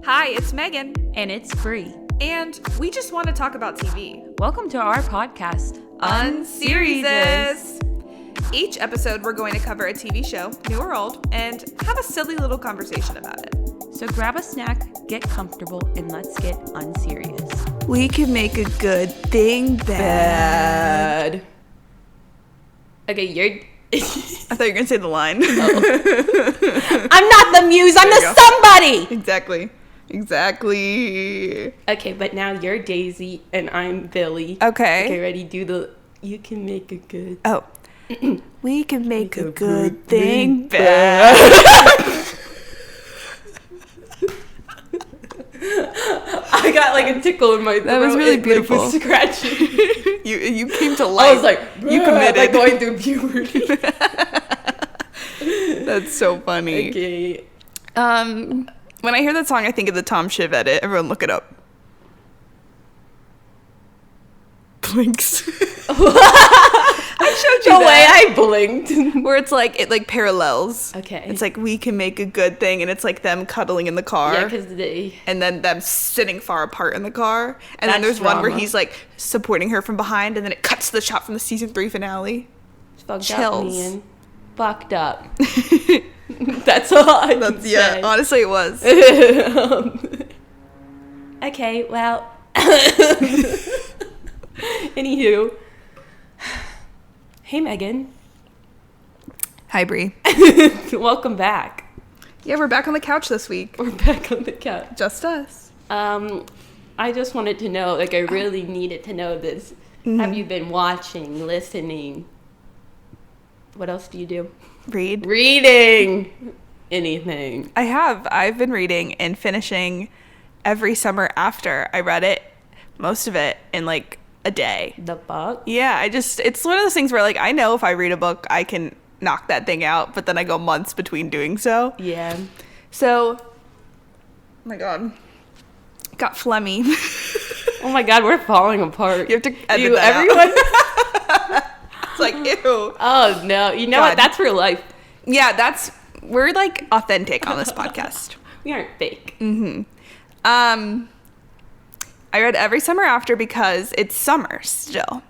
Hi, it's Megan. And it's Bree. And we just want to talk about TV. Welcome to our podcast, Unseriesous. Each episode, we're going to cover a TV show, new or old, and have a silly little conversation about it. So grab a snack, get comfortable, and let's get unserious. We can make a good thing bad. Okay, you're... I thought you were going to say the line. Oh. I'm not the muse, I'm the somebody! Exactly. Okay, but now you're Daisy and I'm Billy. Okay, ready? Do the... You can make a good... Oh. We can make a good thing bad. I got like a tickle in my throat. That was really beautiful. Like, scratching. You came to life. I was like, you committed. Like going through puberty. That's so funny. Okay. When I hear that song, I think of the Tom Shiv edit. Everyone look it up. Blinks. I showed you the way I blinked. Where it's like, it like parallels. Okay. It's like, we can make a good thing, and it's like them cuddling in the car. Yeah, because they... And then them sitting far apart in the car. And then That's there's one where drama. he's like supporting her from behind, and then it cuts to the shot from the season 3 finale. Fucked Chills. up, man. Fucked up. That's all I can say. Yeah, honestly it was. Okay, well. Anywho. Hey, Megan. Hi, Bree. Welcome back. Yeah, we're back on the couch this week. We're back on the couch. Just us. I just wanted to know, like, I really needed to know this. Mm-hmm. Have you been watching, listening? What else do you do? Read. Reading. Anything. I have. I've been reading and finishing Every Summer After. I read it, most of it, in like a day. The book? Yeah, it's one of those things where like I know if I read a book, I can knock that thing out, but then I go months between doing so. Yeah. So, oh my God. Got phlegmy. Oh my God, we're falling apart. You have to edit that everyone? out. It's like, ew. Oh no, you know God. what? That's real life. Yeah, we're like authentic on this podcast. We aren't fake. Mm-hmm. I read Every Summer After because it's summer still.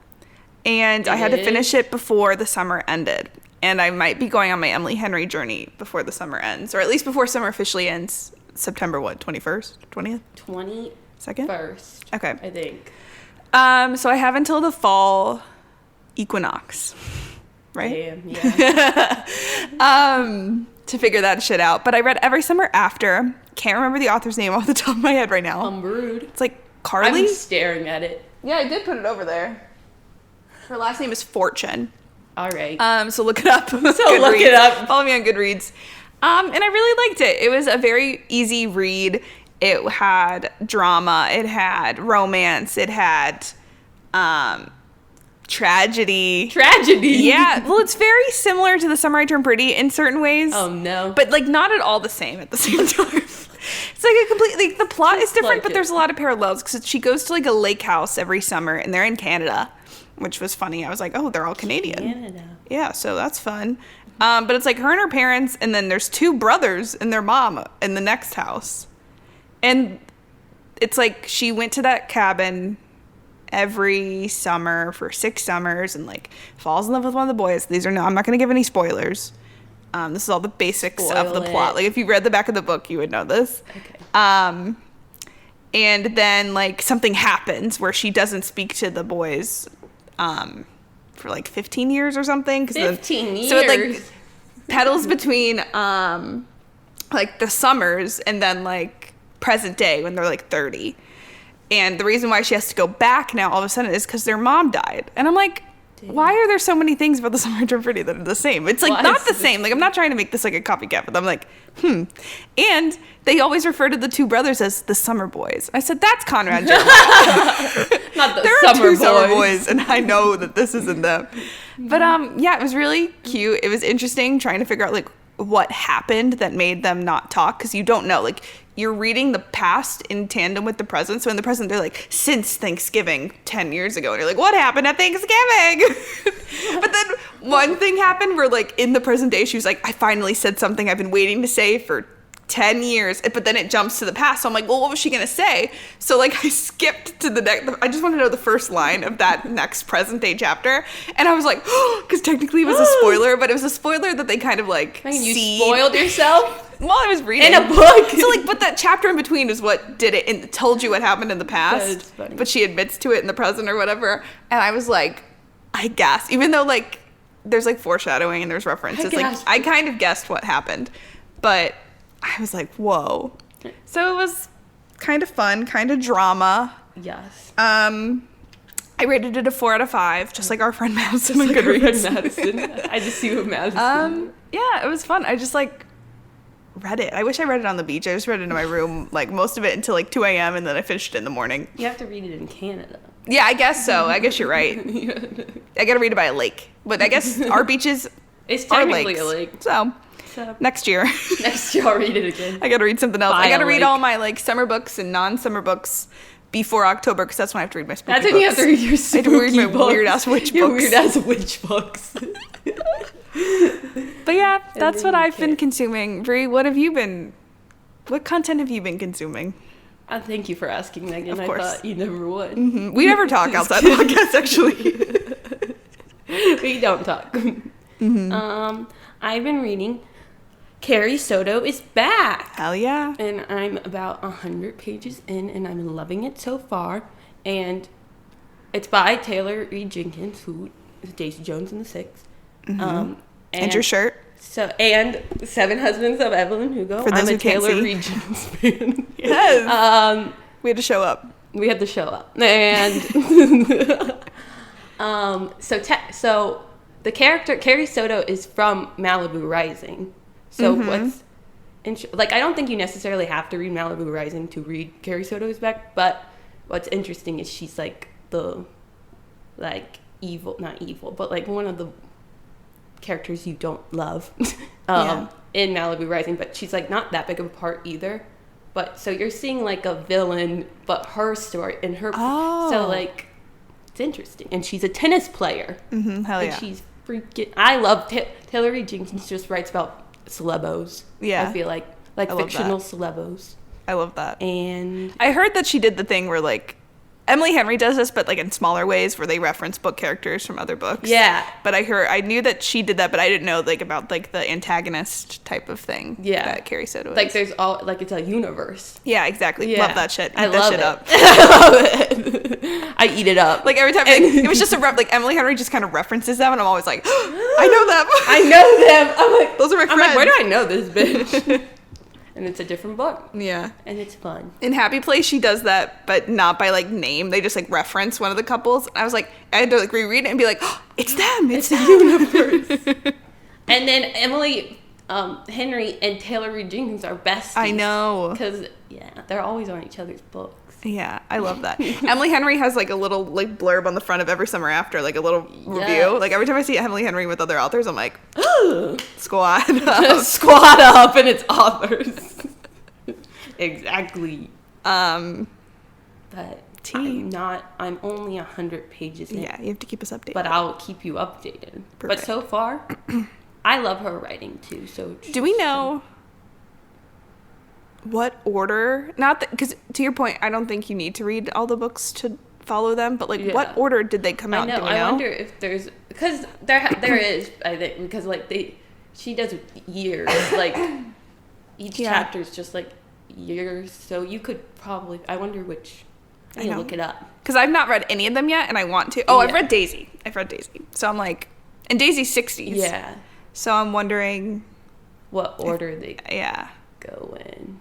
And I had to finish it before the summer ended. And I might be going on my Emily Henry journey before the summer ends. Or at least before summer officially ends. September what, 21st? 20th? 21st. Okay. I think. So I have until the fall equinox. Right? Damn, yeah. To figure that shit out. But I read Every Summer After. Can't remember the author's name off the top of my head right now. I'm rude. It's like Carly? I'm staring at it. Yeah, I did put it over there. Her last name is Fortune. All right. So look it up. Look it up. Follow me on Goodreads. And I really liked it. It was a very easy read. It had drama. It had romance. It had tragedy. Tragedy? Yeah. Well, it's very similar to The Summer I Turned Pretty in certain ways. Oh, no. But, like, not at all the same at the same time. It's like a completely, the plot is different, like but it. there's a lot of parallels because she goes to, like, a lake house every summer, and they're in Canada, which was funny. I was like, oh, they're all Canadian. Canada. Yeah, so that's fun. But it's like her and her parents, and then there's 2 brothers and their mom in the next house. And it's like she went to that cabin every summer for 6 summers and like falls in love with one of the boys. I'm not going to give any spoilers. This is all the basics of the plot. Like if you read the back of the book, you would know this. Okay. And then like something happens where she doesn't speak to the boys for like 15 years or something. 15 years? So it like pedals between like the summers and then like present day when they're like 30. And the reason why she has to go back now all of a sudden is because their mom died. And I'm like, why are there so many things about The Summer I Turned Pretty that are the same? It's like not the same. Like I'm not trying to make this like a copycat, but I'm like, And they always refer to the 2 brothers as the Summer Boys. I said, that's Conrad Jeremiah. Not the There summer are 2 boys. Summer Boys, and I know that this isn't them. But yeah, it was really cute. It was interesting trying to figure out like what happened that made them not talk because you don't know. Like you're reading the past in tandem with the present. So in the present, they're like, since Thanksgiving 10 years ago. And you're like, what happened at Thanksgiving? But then one thing happened where like in the present day, she was like, I finally said something I've been waiting to say for 10 years, but then it jumps to the past. So I'm like, well, what was she gonna say? So like I skipped to the next, I just want to know the first line of that next present day chapter. And I was like, because technically it was a spoiler, but it was a spoiler that they kind of like You spoiled yourself? While I was reading. In a book. So like, but that chapter in between is what did it and told you what happened in the past. But she admits to it in the present or whatever. And I was like, I guess, even though like there's like foreshadowing and there's references, like I kind of guessed what happened, but I was like, whoa. So it was kind of fun, kind of drama. Yes. I rated it a 4 out of 5, just like our friend Madison on Goodreads. I just see what Madison. Yeah, it was fun. I just like read it. I wish I read it on the beach. I just read it in my room, like most of it until like 2 a.m. and then I finished it in the morning. You have to read it in Canada. Yeah, I guess so. I guess you're right. I gotta read it by a lake. But I guess our beaches it's are technically lakes. a lake. So next year. Next year I'll read it again. I gotta read something else. By I gotta a read lake. all my like summer books and non-summer books before October because that's when I have to read my spooky That's books. when you have to read your I have spooky to read my books. weird-ass witch Your books. weird-ass witch books. But yeah, that's then what you I've been can't. consuming. Bree, what content have you been consuming? Thank you for asking, Megan. Of I course. thought you never would. Mm-hmm. We never talk outside the podcast, actually. We don't talk. Mm-hmm. I've been reading Carrie Soto is Back. Hell yeah. And I'm about 100 pages in, and I'm loving it so far. And it's by Taylor Reed Jenkins, who is Daisy Jones in the Six. Mm-hmm. And your shirt. So, and Seven Husbands of Evelyn Hugo. For those I'm who a can't Taylor see. Reed Jenkins fan. Yes. We had to show up. We had to show up. And so the character Carrie Soto is from Malibu Rising. So what's like, I don't think you necessarily have to read Malibu Rising to read Carrie Soto is Back, but what's interesting is she's like the like evil, not evil, but like one of the characters you don't love in Malibu Rising, but she's like not that big of a part either. But so you're seeing like a villain, but her story and her. So like, it's interesting. And she's a tennis player. Mm-hmm. Hell yeah. And she's freaking. I love Taylor Reed Jenkins. Just writes about celebos. Yeah. I feel like fictional celebos. I love that. And I heard that she did the thing where like Emily Henry does this, but like in smaller ways where they reference book characters from other books. Yeah. But I knew that she did that, but I didn't know like about like the antagonist type of thing. Yeah. That Carrie Soto is. like there's all like it's a universe. Yeah, exactly. Yeah. Love that shit. Eat I that love shit it. up. I love it. I eat it up. Like every time, like, it was just like Emily Henry just kind of references them, and I'm always like, I know them. I know them. I'm like, Those are my I'm friends. like, where do I know this bitch? And it's a different book. Yeah. And it's fun. In Happy Place, she does that, but not by like name. They just like reference one of the couples. And I was like, I had to like reread it and be like, oh, it's them. It's the them. universe. And then Emily Henry and Taylor Reed Jenkins are besties. I know. Because, they're always on each other's books. Yeah, I love that. Emily Henry has like a little like blurb on the front of every Summer After, like a little review. Yes. Like every time I see Emily Henry with other authors, I'm like, squad up. Squad up and its authors. Exactly. But I'm only 100 pages in. Yeah, you have to keep us updated. But I'll keep you updated. Perfect. But so far, I love her writing too. So do we know what order? Not that, because to your point, I don't think you need to read all the books to follow them. But like, what order did they come out? I know. Do we know? I wonder if there's because there is. I think because like she does years like each chapter is just like years. So you could probably. I wonder which. I need to look it up. Because I've not read any of them yet, and I want to. Oh, I've read Daisy. So I'm like, and Daisy's 60s. Yeah. So I'm wondering what order they go in.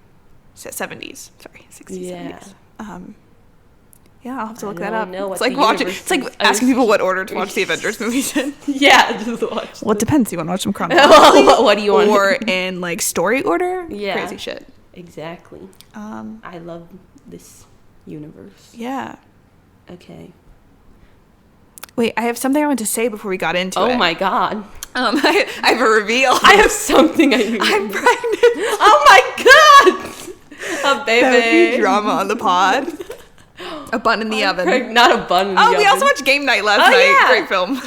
70s. Sorry, 60s, Yeah. 70s. Yeah, I'll have to look that up. Know It's like watching. It's like asking people what order to watch the Avengers movies in. Yeah, just watch. Well, it depends. You want to watch them chronologically? What do you want? Or in like story order? Yeah. Crazy shit. Exactly. I love this universe. Yeah. Okay. Wait, I have something I want to say before we got into it. Oh my god. I have a reveal. I have something I need. I'm pregnant. Oh my god. A baby. That would be drama on the pod. A bun in the oven. Not a bun in the oven. Oh, we also watched Game Night last night. Yeah. Great film.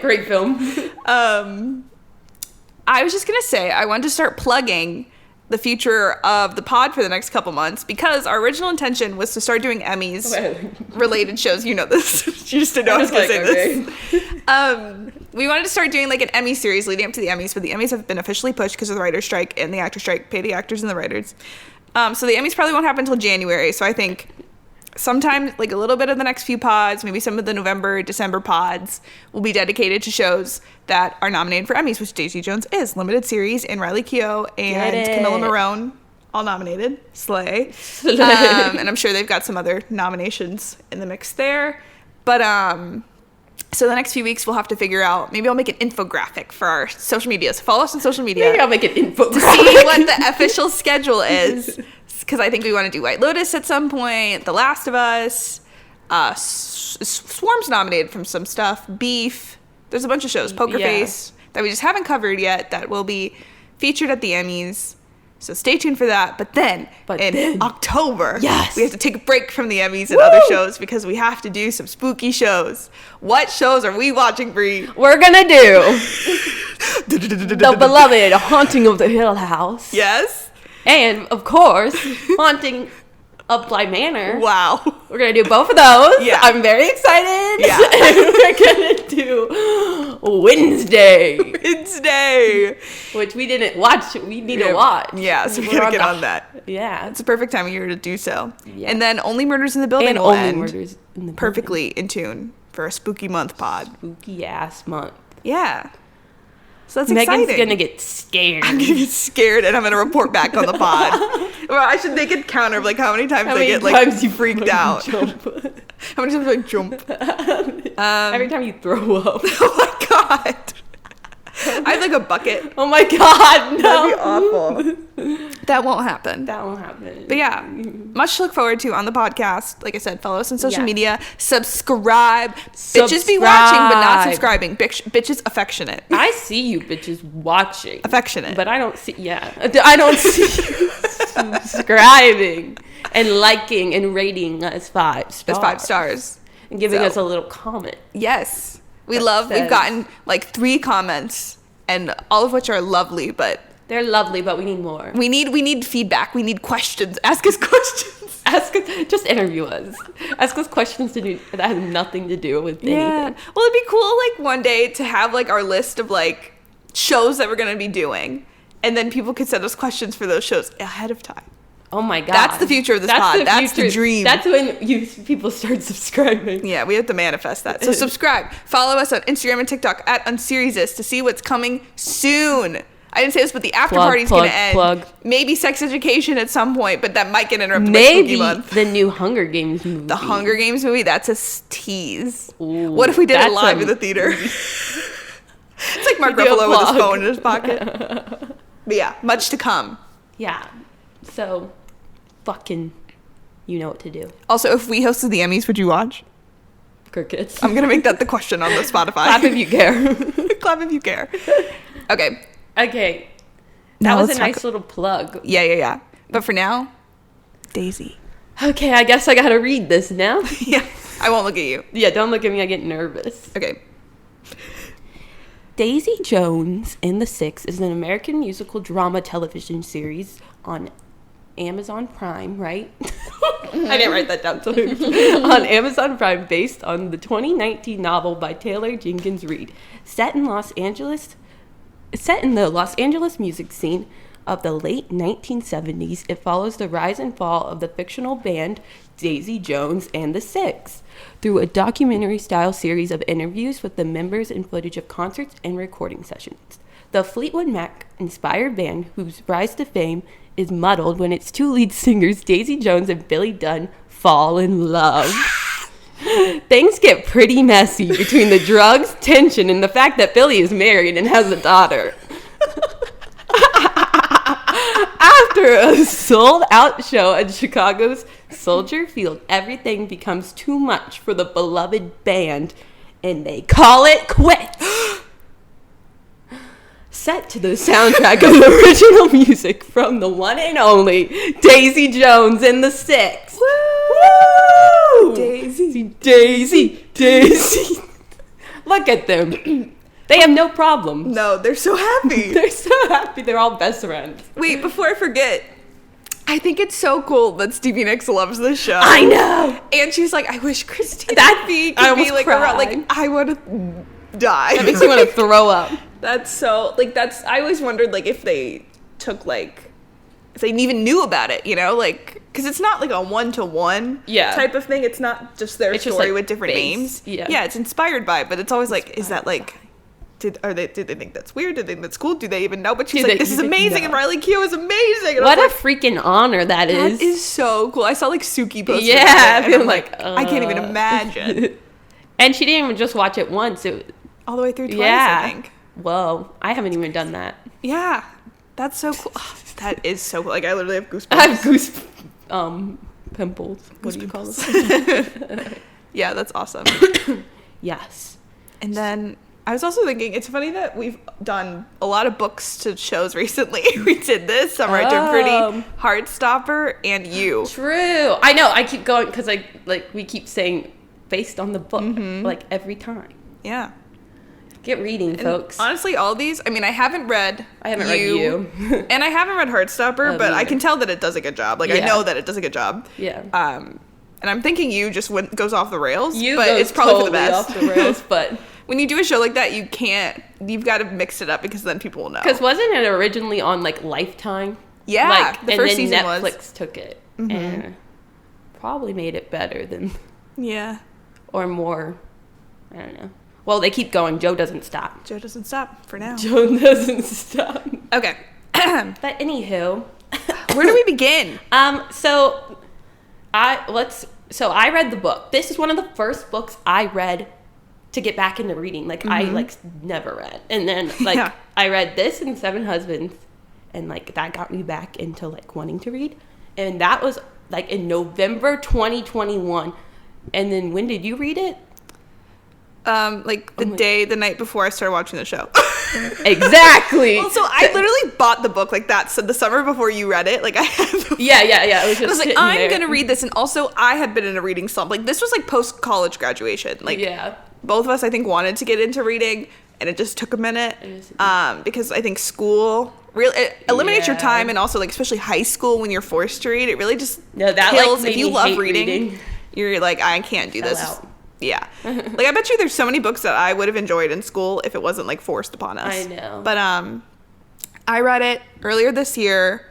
Great film. I was just going to say, I wanted to start plugging the future of the pod for the next couple months, because our original intention was to start doing Emmys related shows. You know this. You just didn't know I was going to say this. We wanted to start doing like an Emmy series leading up to the Emmys, but the Emmys have been officially pushed because of the writer's strike and the actor strike. Pay the actors and the writers. So the Emmys probably won't happen until January. So I think sometime, like a little bit of the next few pods, maybe some of the November, December pods will be dedicated to shows that are nominated for Emmys, which Daisy Jones is. Limited series, and Riley Keough and Camilla Morone, all nominated. Slay. And I'm sure they've got some other nominations in the mix there. But, so the next few weeks we'll have to figure out, maybe I'll make an infographic for our social media. So follow us on social media. Maybe I'll make an infographic. To see what the official schedule is. Because I think we want to do White Lotus at some point, The Last of Us, Swarm's nominated from some stuff, Beef. There's a bunch of shows, Poker Face, that we just haven't covered yet, that will be featured at the Emmys. So stay tuned for that. But then in October, we have to take a break from the Emmys and other shows because we have to do some spooky shows. What shows are we watching, Bree? We're going to do the beloved Haunting of the Hill House. Yes. And, of course, Haunting of Bly Manor. Wow. We're going to do both of those. Yeah. I'm very excited. Yeah. And we're going to do Wednesday. Which we didn't watch. We need to watch. Yeah, so we got to get on that. Yeah. It's a perfect time of year to do so. Yeah. And then Only Murders in the Building and will Only end Murders in the perfectly in tune for a spooky month pod. Spooky ass month. Yeah. So that's Megan's exciting. going to get scared. I'm going to get scared and I'm going to report back on the pod. Well, I should make a counter of like how many times I get like freaked out. Jump. How many times do I jump? Every time you throw up. Oh my God. I have like a bucket. Oh my God, no. That'd be awful. That won't happen. That won't happen. But yeah, much to look forward to on the podcast. Like I said, follow us on social media. Subscribe. Bitches be watching, but not subscribing. Bitches affectionate. I see you bitches watching. Affectionate. But I don't see, I don't see you subscribing and liking and rating us 5 stars. It's 5 stars. And giving us a little comment. Yes. We've gotten like 3 comments, and all of which are lovely, but they're lovely, but we need more. We need feedback. We need questions. Ask us questions. Just interview us. Ask us questions that have nothing to do with anything. Well, it'd be cool like one day to have like our list of like shows that we're gonna be doing, and then people could send us questions for those shows ahead of time. Oh my God. That's the future of this pod. That's the dream. That's when people start subscribing. Yeah, we have to manifest that. So subscribe. Follow us on Instagram and TikTok at unseriesous to see what's coming soon. I didn't say this, but the after party's going to end. Maybe sex education at some point, but that might get interrupted by Spooky Month. The new Hunger Games movie. The Hunger Games movie? That's a tease. Ooh, what if we did it live in the theater? It's like Mark Ruffalo with his phone in his pocket. But yeah, much to come. Yeah. So, fucking, you know what to do. Also, if we hosted the Emmys, would you watch? Crickets. I'm going to make that the question on the Spotify. Clap if you care. Clap if you care. Okay. That was a nice little plug. Yeah. But for now, Daisy. Okay, I guess I got to read this now. Yeah. I won't look at you. Yeah, don't look at me. I get nervous. Okay. Daisy Jones and the Six is an American musical drama television series on Amazon Prime, right? I didn't write that down. On Amazon Prime, based on the 2019 novel by Taylor Jenkins Reid, set in the Los Angeles music scene of the late 1970s. It follows the rise and fall of the fictional band Daisy Jones and the Six through a documentary-style series of interviews with the members and footage of concerts and recording sessions. The Fleetwood Mac-inspired band, whose rise to fame is muddled when its 2 lead singers, Daisy Jones and Billy Dunn, fall in love. Things get pretty messy between the drugs, tension, and the fact that Billy is married and has a daughter. After a sold-out show at Chicago's Soldier Field, everything becomes too much for the beloved band, and they call it quits. Set to the soundtrack of the original music from the one and only Daisy Jones and the Six. Woo! Daisy. Look at them. They have no problems. No, they're so happy. They're so happy. They're all best friends. Wait, before I forget, I think it's so cool that Stevie Nicks loves this show. I know. And she's like, I wish Christina I could be like cried. around. Like, I want to die. That makes me want to throw up. That's so, like, I always wondered, like, if they took, like, if they even knew about it, you know? Like, because it's not, like, a one-to-one type of thing. It's not just their story like, with different names. Yeah, it's inspired by it, but it's always like, is that, like... Did they think that's weird? Did they think that's cool? Do they even know? But she's like, this is amazing, and Riley Keough is amazing. And what a freaking honor that is. That is so cool. I saw like Suki post. Yeah, and I'm like, I can't even imagine. And she didn't even just watch it once. All the way through twice, I think. Whoa, I haven't even done that. Yeah, that's so cool. Oh, that is so cool. Like I literally have goosebumps. I have pimples. What do you call them? Yeah, that's awesome. Yes. And then I was also thinking, it's funny that we've done a lot of books to shows recently. We did this Summer I Turned Pretty, Heartstopper, and You. True. I know. I keep going because we keep saying based on the book, like every time. Yeah. Get reading, folks. Honestly, all these, I mean, I haven't read You. And I haven't read Heartstopper, but I can tell that it does a good job. Like, I know that it does a good job. Yeah. And I'm thinking You just goes off the rails. But it's probably totally for the best. Off the rails, but... When you do a show like that, you've got to mix it up because then people will know. Because wasn't it originally on, like, Lifetime? Yeah, the first season was. And then Netflix took it and probably made it better than... Yeah. Or more, I don't know. Well, they keep going. Joe doesn't stop. Joe doesn't stop for now. Joe doesn't stop. Okay. But anywho. Where do we begin? So I read the book. This is one of the first books I read to get back into reading. Like, I, never read. And then, I read this and Seven Husbands, and, that got me back into, wanting to read. And that was, in November 2021. And then when did you read it? The night before I started watching the show. Exactly. Well, so I literally bought the book so the summer before you read it. Like I had the Yeah. It was just I was like, I'm gonna read this, and also I had been in a reading slump. Like this was post college graduation. Both of us I think wanted to get into reading, and it just took a minute. Because I think school really it eliminates your time, and also especially high school when you're forced to read, it really just kills. If you love reading, you're like, I can't do this. Out. Yeah. I bet you there's so many books that I would have enjoyed in school if it wasn't forced upon us. I know. But I read it earlier this year,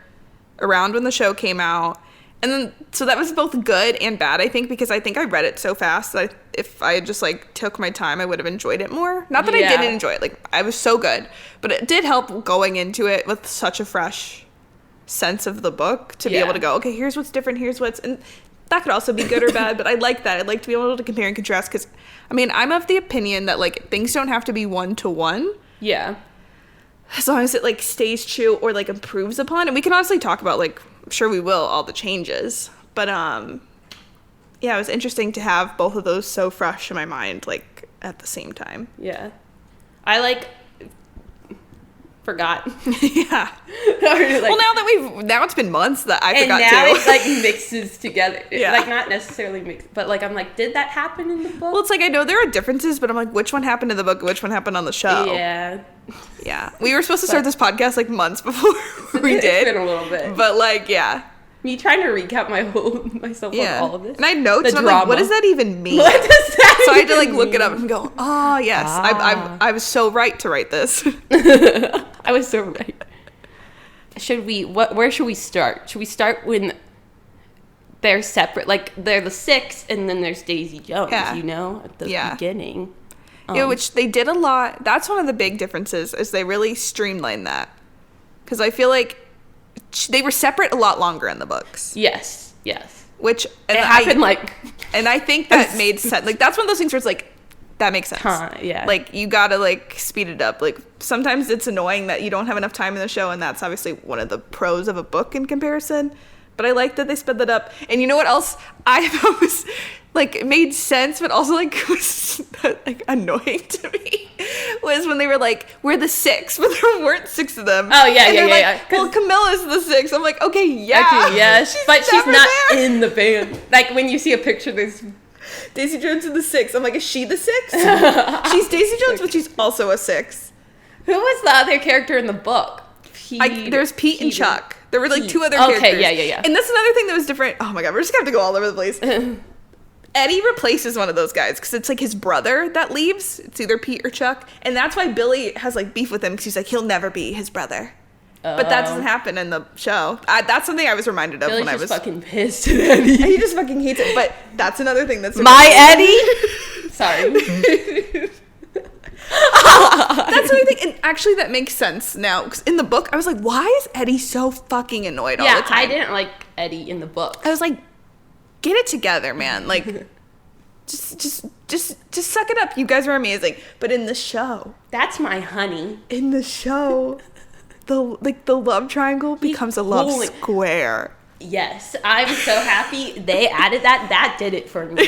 around when the show came out. And then, so that was both good and bad, I think, because I think I read it so fast that if I just took my time, I would have enjoyed it more. Not that I didn't enjoy it. I was so good. But it did help going into it with such a fresh sense of the book to be able to go, okay, here's what's different, here's what's... And that could also be good or bad, but I like that. I like to be able to compare and contrast because, I'm of the opinion that, things don't have to be one-to-one. Yeah. As long as it, stays true or, improves upon. And we can honestly talk about, I'm sure we will, all the changes. But, it was interesting to have both of those so fresh in my mind, at the same time. Yeah. I, forgot. Yeah. Well, now it's been months that I forgot too. And now it mixes together. Yeah. Not necessarily mixed, but I'm did that happen in the book? Well, it's I know there are differences, but I'm which one happened in the book, which one happened on the show? Yeah. Yeah. We were supposed to start this podcast months before we did. It's been a little bit. But yeah. Me trying to recap myself on all of this. And I notes, and I'm drama. what does that even mean? What does that So I had to even look it mean? up and go, oh yes, I was so right to write this. I was so right. Where should we start? Should we start when they're separate? They're the six, and then there's Daisy Jones, at the beginning. Which they did a lot. That's one of the big differences, is they really streamlined that. Because I feel they were separate a lot longer in the books. Yes. Which it happened and I think that made sense. That's one of those things where it's that makes sense. Yeah. You gotta speed it up. Sometimes it's annoying that you don't have enough time in the show, and that's obviously one of the pros of a book in comparison. But I like that they sped that up. And you know what else I thought was it made sense, but also was annoying to me, was when they were we're the six, but there weren't six of them. Oh yeah, and yeah. Well, Camilla's the six. I'm okay, yeah. Actually, yes, but she's not there. in the band. When you see a picture, there's Daisy Jones in the 6. I'm like, is she the 6? She's Daisy Jones, but she's also a 6. Who was the other character in the book? There's Pete and Chuck. There were like 2 other characters. Okay, yeah. And that's another thing that was different. Oh my god, we're just gonna have to go all over the place. Eddie replaces one of those guys because it's like his brother that leaves. It's either Pete or Chuck. And that's why Billy has like beef with him because he's like, he'll never be his brother. But that doesn't happen in the show. That's something I was reminded of Billy's when I was fucking pissed at Eddie. He just fucking hates it. But that's another thing that's my Eddie. Sorry. That's what I think. And actually, that makes sense now. Because in the book, I was like, why is Eddie so fucking annoyed all the time? I didn't like Eddie in the book. I was like, get it together, man. Like, just suck it up. You guys are amazing. But in the show, that's my honey. In the show, the love triangle becomes a love square. Yes, I'm so happy they added that. That did it for me.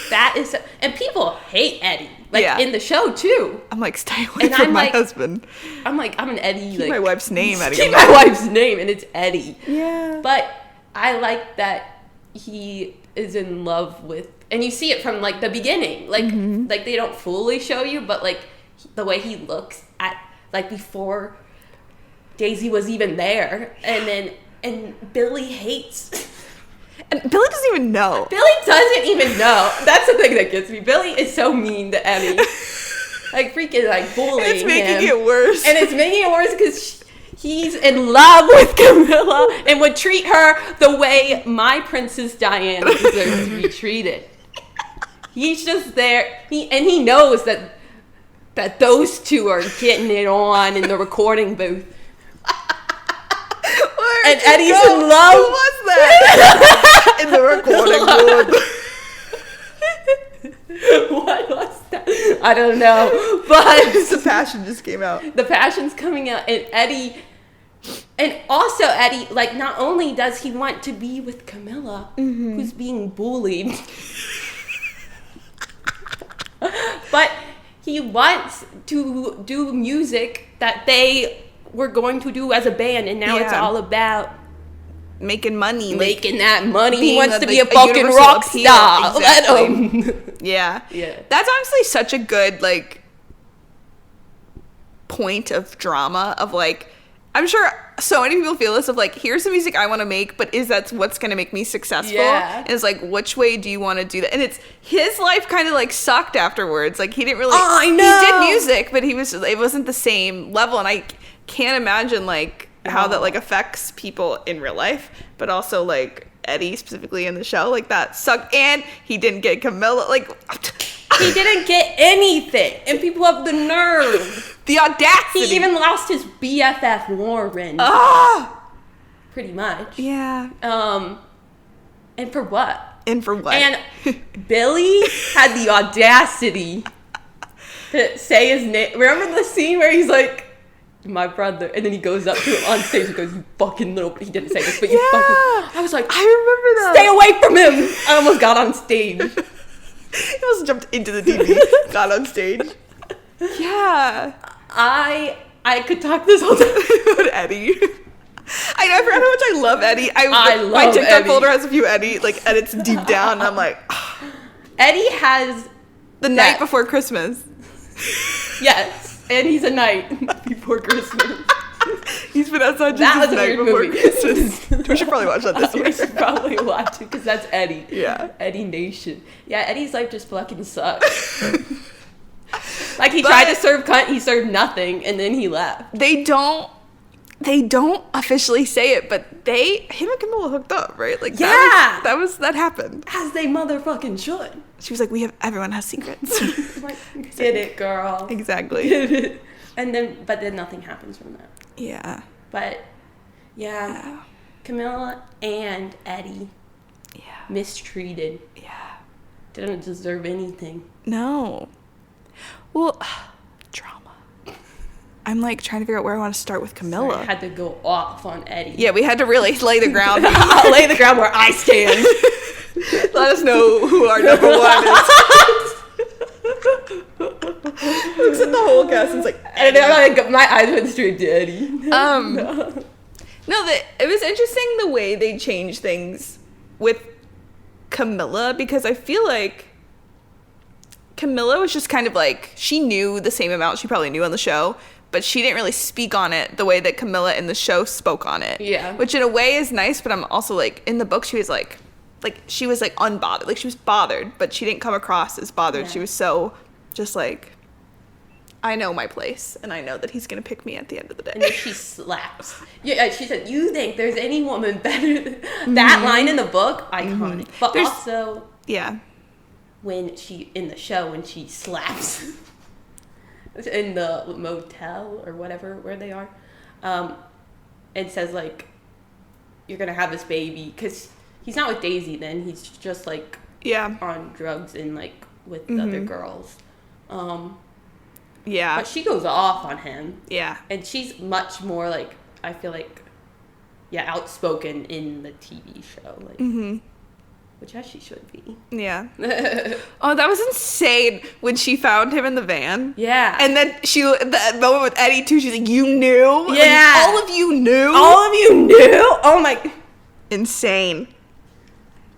That is, and people hate Eddie, like in the show too. I'm like, stay away from my husband. I'm like, I'm an Eddie. Keep my wife's name out of your mouth. Keep my wife's name, and it's Eddie. Yeah. But I like that he is in love with, and you see it from like the beginning. Like, like they don't fully show you, but like the way he looks at, like before Daisy was even there, and Billy hates. And Billy doesn't even know. Billy doesn't even know. That's the thing that gets me. Billy is so mean to Eddie. Like, freaking, like, bullying him. It's making it worse. And it's making it worse because he's in love with Camilla and would treat her the way my Princess Diana deserves to be treated. He's just there. He knows that those two are getting it on in the recording booth. And Eddie's in love. Who was that? In the recording booth. What was that? I don't know. But the passion just came out. The passion's coming out, and Eddie, and also Eddie, like, not only does he want to be with Camilla, who's being bullied, but he wants to do music that they were going to do as a band, and now it's all about making money, making that money. He wants to be a fucking rock star. Exactly. Let him. Yeah. That's honestly such a good like point of drama of like, I'm sure so many people feel this of like, here's the music I want to make, but is that what's going to make me successful? And it's like, which way do you want to do that? And it's his life kind of like sucked afterwards. Like he didn't really. Oh, I know. He did music, but it wasn't the same level, and I can't imagine like how that like affects people in real life, but also like Eddie specifically in the show, like that sucked. And he didn't get Camilla, like he didn't get anything, and people have the nerve, the audacity. He even lost his BFF Warren. Pretty much. Yeah. And for what? And And Billy had the audacity to say his name. Remember the scene where he's like, my brother, and then he goes up to him on stage and goes, you fucking little, he didn't say this, but you fucking, I was like, I remember that. Stay away from him. I almost got on stage. He almost jumped into the TV, got on stage. Yeah. I could talk this whole time about Eddie. I know, I forgot how much I love Eddie. I love my TikTok Eddie. Folder has a few Eddie like edits deep down, and I'm like, Eddie has the night before Christmas. Yes. And he's a night before Christmas. He's been outside just the night before Christmas. We should probably watch that this year. We should probably watch it because that's Eddie. Yeah. Eddie Nation. Yeah, Eddie's life just fucking sucks. Like he tried to serve cunt, he served nothing, and then he left. They don't officially say it, but him and Camilla hooked up, right? Like that happened. As they motherfucking should. She was like, everyone has secrets. Like, did it, girl. Exactly. Did it. But then nothing happens from that. Yeah. But, yeah. Camilla and Eddie. Yeah. Mistreated. Yeah. Didn't deserve anything. No. Well, drama. I'm like trying to figure out where I want to start with Camilla. I had to go off on Eddie. Yeah, we had to really lay the ground. I'll lay the ground where I stand. Let us know who our number one is. Looks at the whole cast and it's like, and then my eyes went straight to Eddie. No, it was interesting the way they changed things with Camilla, because I feel like Camilla was just kind of like, she knew the same amount she probably knew on the show, but she didn't really speak on it the way that Camilla in the show spoke on it. Yeah. Which in a way is nice, but I'm also like, in the book she was like she was like unbothered. Like she was bothered, but she didn't come across as bothered. Yeah. She was so just like, I know my place, and I know that he's gonna pick me at the end of the day. And then she slaps. Yeah, she said, "You think there's any woman better than that?" Line in the book, iconic. But There's- also, Yeah. when she in the show when she slaps in the motel or whatever where they are, it says like, "You're gonna have this baby," because he's not with Daisy. Then he's just like Yeah. on drugs and like with the other girls. Yeah. But she goes off on him. Yeah. And she's much more like, I feel like, outspoken in the TV show, like, which as she should be. Yeah. Oh, that was insane when she found him in the van. Yeah. And then that moment with Eddie too, she's like, "You knew?" Like, Yeah. all of you knew? All of you knew? Oh my. Insane.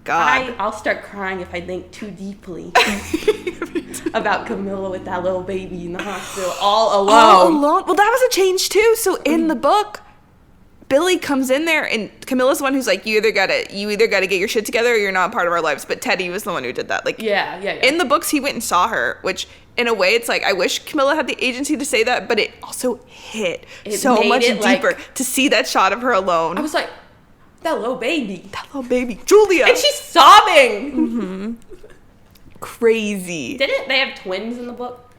God. I'll start crying if I think too deeply about Camilla with that little baby in the hospital all alone. All alone. Well, that was a change too. So in the book, Billy comes in there, and Camilla's the one who's like, you either gotta get your shit together, or you're not part of our lives. But Teddy was the one who did that. Like, Yeah. in the books, he went and saw her, which in a way, it's like, I wish Camilla had the agency to say that, but it also hit It so made much it, deeper like- to see that shot of her alone. I was like, that little baby. That little baby, Julia. And she's sobbing. Crazy. Didn't they have twins in the book?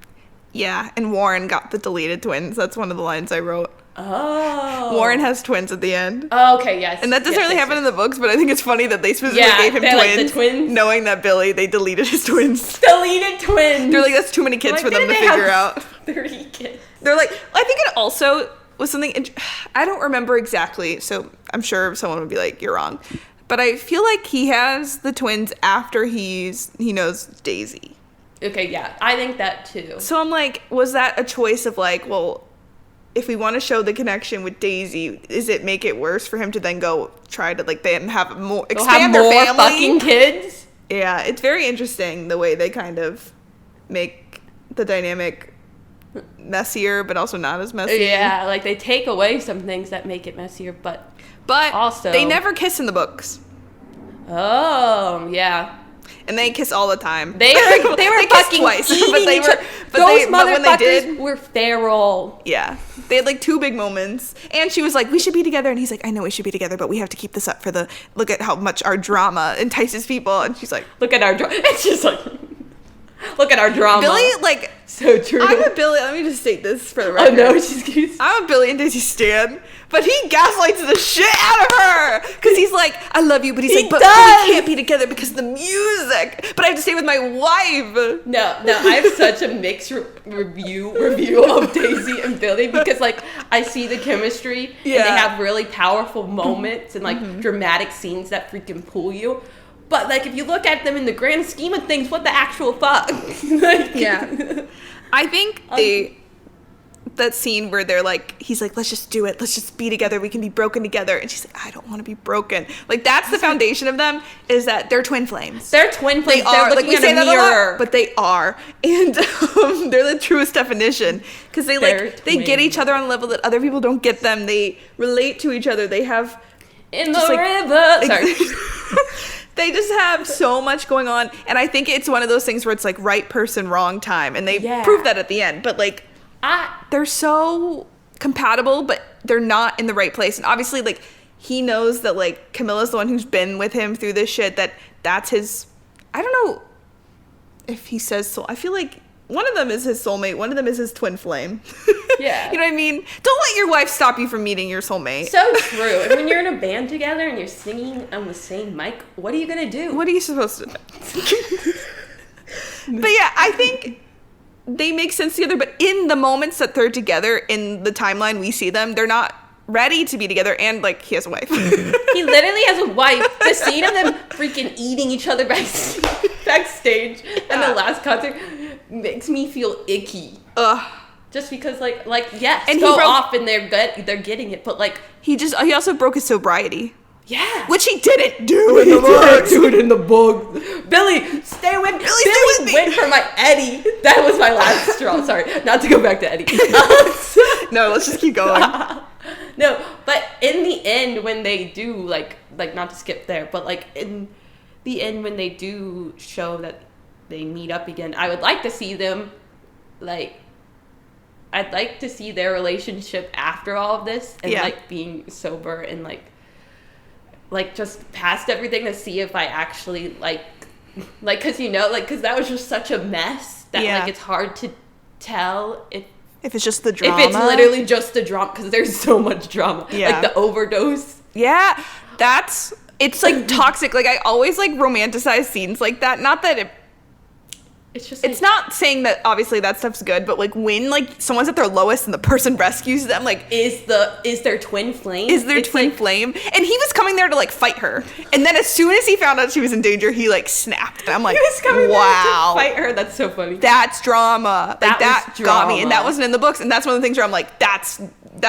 Yeah, and Warren got the deleted twins. That's one of the lines I wrote. Oh. Warren has twins at the end. Oh, okay, yes. And that doesn't really happen in the books, but I think it's funny that they specifically Yeah, gave him they're twins, like the twins. knowing that Billy, they deleted his twins. Deleted twins. They're like, that's too many kids Like, for them to didn't they figure have out. 30 kids. They're like, I think it also was something, I don't remember exactly, so I'm sure someone would be like, you're wrong. But I feel like he has the twins after he knows Daisy. Okay, yeah, I think that too. So I'm like, was that a choice of like, well, if we want to show the connection with Daisy, is it make it worse for him to then go try to like then have more They'll expand have their more family? fucking kids. Yeah, it's very interesting the way they kind of make the dynamic messier, but also not as messy. Yeah, like they take away some things that make it messier, but also they never kiss in the books, oh yeah, and they kiss all the time. they were kiss fucking twice, eating but they each were. other. But Those but when they motherfuckers did, were feral. yeah, they had like two big moments, and she was like, "We should be together," and he's like, "I know we should be together, but we have to keep this up for the look at how much our drama entices people," and she's like, Look at our drama. It's just like, look at our drama. Billy, like, so true. I'm a Billy. Let me just state this for the Oh record. no, she's cute. I'm a Billy and Daisy stan, but he gaslights the shit out of her because he's like, "I love you," but he's He like, but does. we can't be together because of the music. But I have to stay with my wife. No, I have such a mixed review of Daisy and Billy because like I see the chemistry and they Yeah. have really powerful moments and like dramatic scenes that freaking pull you. But like if you look at them in the grand scheme of things, what the actual fuck? Like, Yeah. I think that scene where they're like, he's like, let's just do it. Let's just be together. We can be broken together. And she's like, I don't want to be broken. Like that's the foundation of them, is that they're twin flames. They're twin flames. They They're are. Like looking we at say a that a mirror. lot, but they are, and they're the truest definition because they They're they get twins. each other on a level that other people don't get them. They relate to each other. They have in the just, like, river. Sorry. they just have so much going on, and I think it's one of those things where it's like right person, wrong time, and they Yeah. prove that at the end. But like, I they're so compatible, but they're not in the right place. And obviously, like, he knows that like Camilla's the one who's been with him through this shit. That's his. I don't know if he says so. I feel like one of them is his soulmate. One of them is his twin flame. Yeah. You know what I mean? Don't let your wife stop you from meeting your soulmate. so true. And when you're in a band together and you're singing on the same mic, what are you gonna do? What are you supposed to do? But yeah, I think they make sense together, but in the moments that they're together in the timeline we see them, they're not ready to be together, and like he has a wife. He literally has a wife. The scene of them freaking eating each other backstage and the last concert makes me feel icky. Ugh. Just because, like yes, And go he broke- off and they're getting it, but like, He also broke his sobriety, yeah, which he didn't do in the books. do it in the book. Billy, stay stay with Billy, stay with me. went for my Eddie. That was my last straw. Sorry, not to go back to Eddie. No, let's just keep going. No, but in the end, when they do, like not to skip there, but like in the end, when they do show that they meet up again, I would like to see them, like, I'd like to see their relationship after all of this, and like being sober and like just past everything, to see if I actually like, cause cause that was just such a mess that like it's hard to tell if it's just the drama. If it's literally just the drama, because there's so much drama. Yeah. Like the overdose. Yeah, it's like toxic. Like I always like romanticize scenes like that. Not that it's just like, it's not saying that obviously that stuff's good, but like when like someone's at their lowest and the person rescues them, like is their twin flame? Is their twin flame? And he was coming there to like fight her. And then as soon as he found out she was in danger, he like snapped. And I'm like, he was coming wow. there to fight her. That's so funny. That's drama. That got me. And that drama. wasn't in the books. And that's one of the things where I'm like, that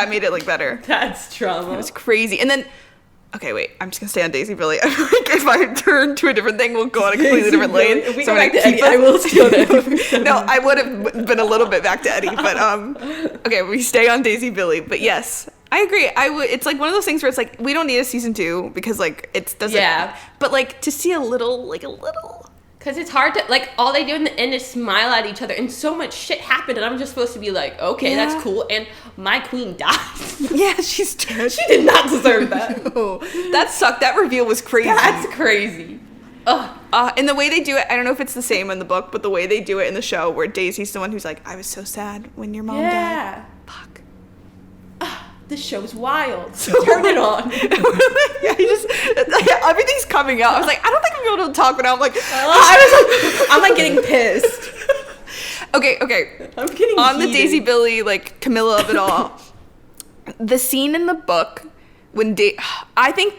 made it like better. That's drama. It was crazy. And then, okay, wait, I'm just gonna stay on Daisybilly. I feel like if I turn to a different thing, we'll go on a completely different lane. If we so go back to Eddie, I will steal Eddie. No, I would have been a little bit back to Eddie, but okay, we stay on Daisybilly. But yes, I agree. It's like one of those things where it's like we don't need a season 2 because like it doesn't. Yeah. But like to see a little. Because it's hard to, like, all they do in the end is smile at each other, and so much shit happened, and I'm just supposed to be like, okay, that's cool, and my queen dies. Yeah, she's dead. She did not deserve that. No. That sucked. That reveal was crazy. That's crazy. Ugh. And the way they do it, I don't know if it's the same in the book, but the way they do it in the show, where Daisy's the one who's like, I was so sad when your mom died. Fuck. This show's wild. Turn it on. Everything's coming out. I was like, I don't think I'm gonna be able to talk now. I'm like, I'm like getting pissed. Okay. I'm getting on heated. The Daisybilly, like Camilla of it all. The scene in the book when I think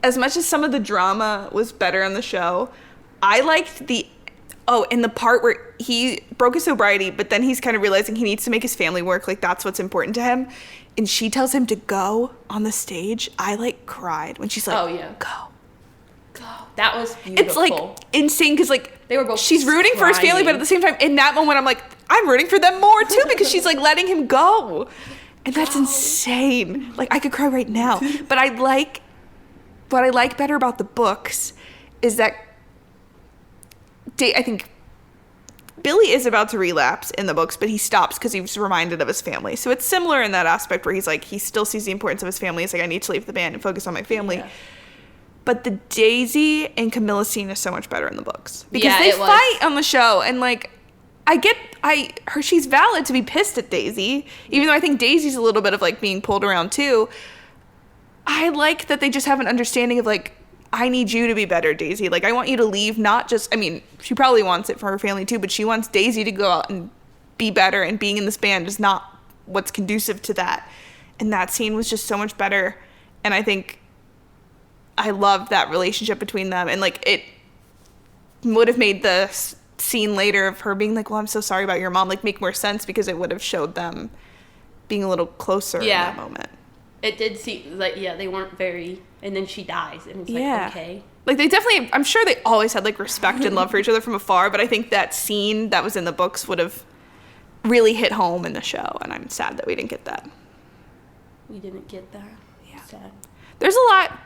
as much as some of the drama was better on the show, I liked in the part where he broke his sobriety, but then he's kind of realizing he needs to make his family work. Like that's what's important to him. And she tells him to go on the stage. I like cried when she's like, oh yeah, go. That was beautiful. It's like insane because like they were both she's rooting for his family, but at the same time in that moment I'm like, I'm rooting for them more too because she's like letting him go. And that's insane. Like I could cry right now. But what I like better about the books is that I think Billy is about to relapse in the books, but he stops because he's reminded of his family. So it's similar in that aspect where he's like, he still sees the importance of his family. He's like, I need to leave the band and focus on my family. Yeah. But the Daisy and Camilla scene is so much better in the books because they fight on the show. And like, she's valid to be pissed at Daisy, even though I think Daisy's a little bit of like being pulled around too. I like that they just have an understanding of like, I need you to be better, Daisy. Like, I want you to leave, not just, I mean, she probably wants it for her family too, but she wants Daisy to go out and be better, and being in this band is not what's conducive to that. And that scene was just so much better. And I think I love that relationship between them. And like, it would have made the scene later of her being like, well, I'm so sorry about your mom, like make more sense because it would have showed them being a little closer in that moment. It did seem like, they weren't very, and then she dies, and it's like, okay. Like, they definitely, I'm sure they always had, like, respect and love for each other from afar, but I think that scene that was in the books would have really hit home in the show, and I'm sad that we didn't get that. We didn't get that? Yeah. Sad. There's a lot,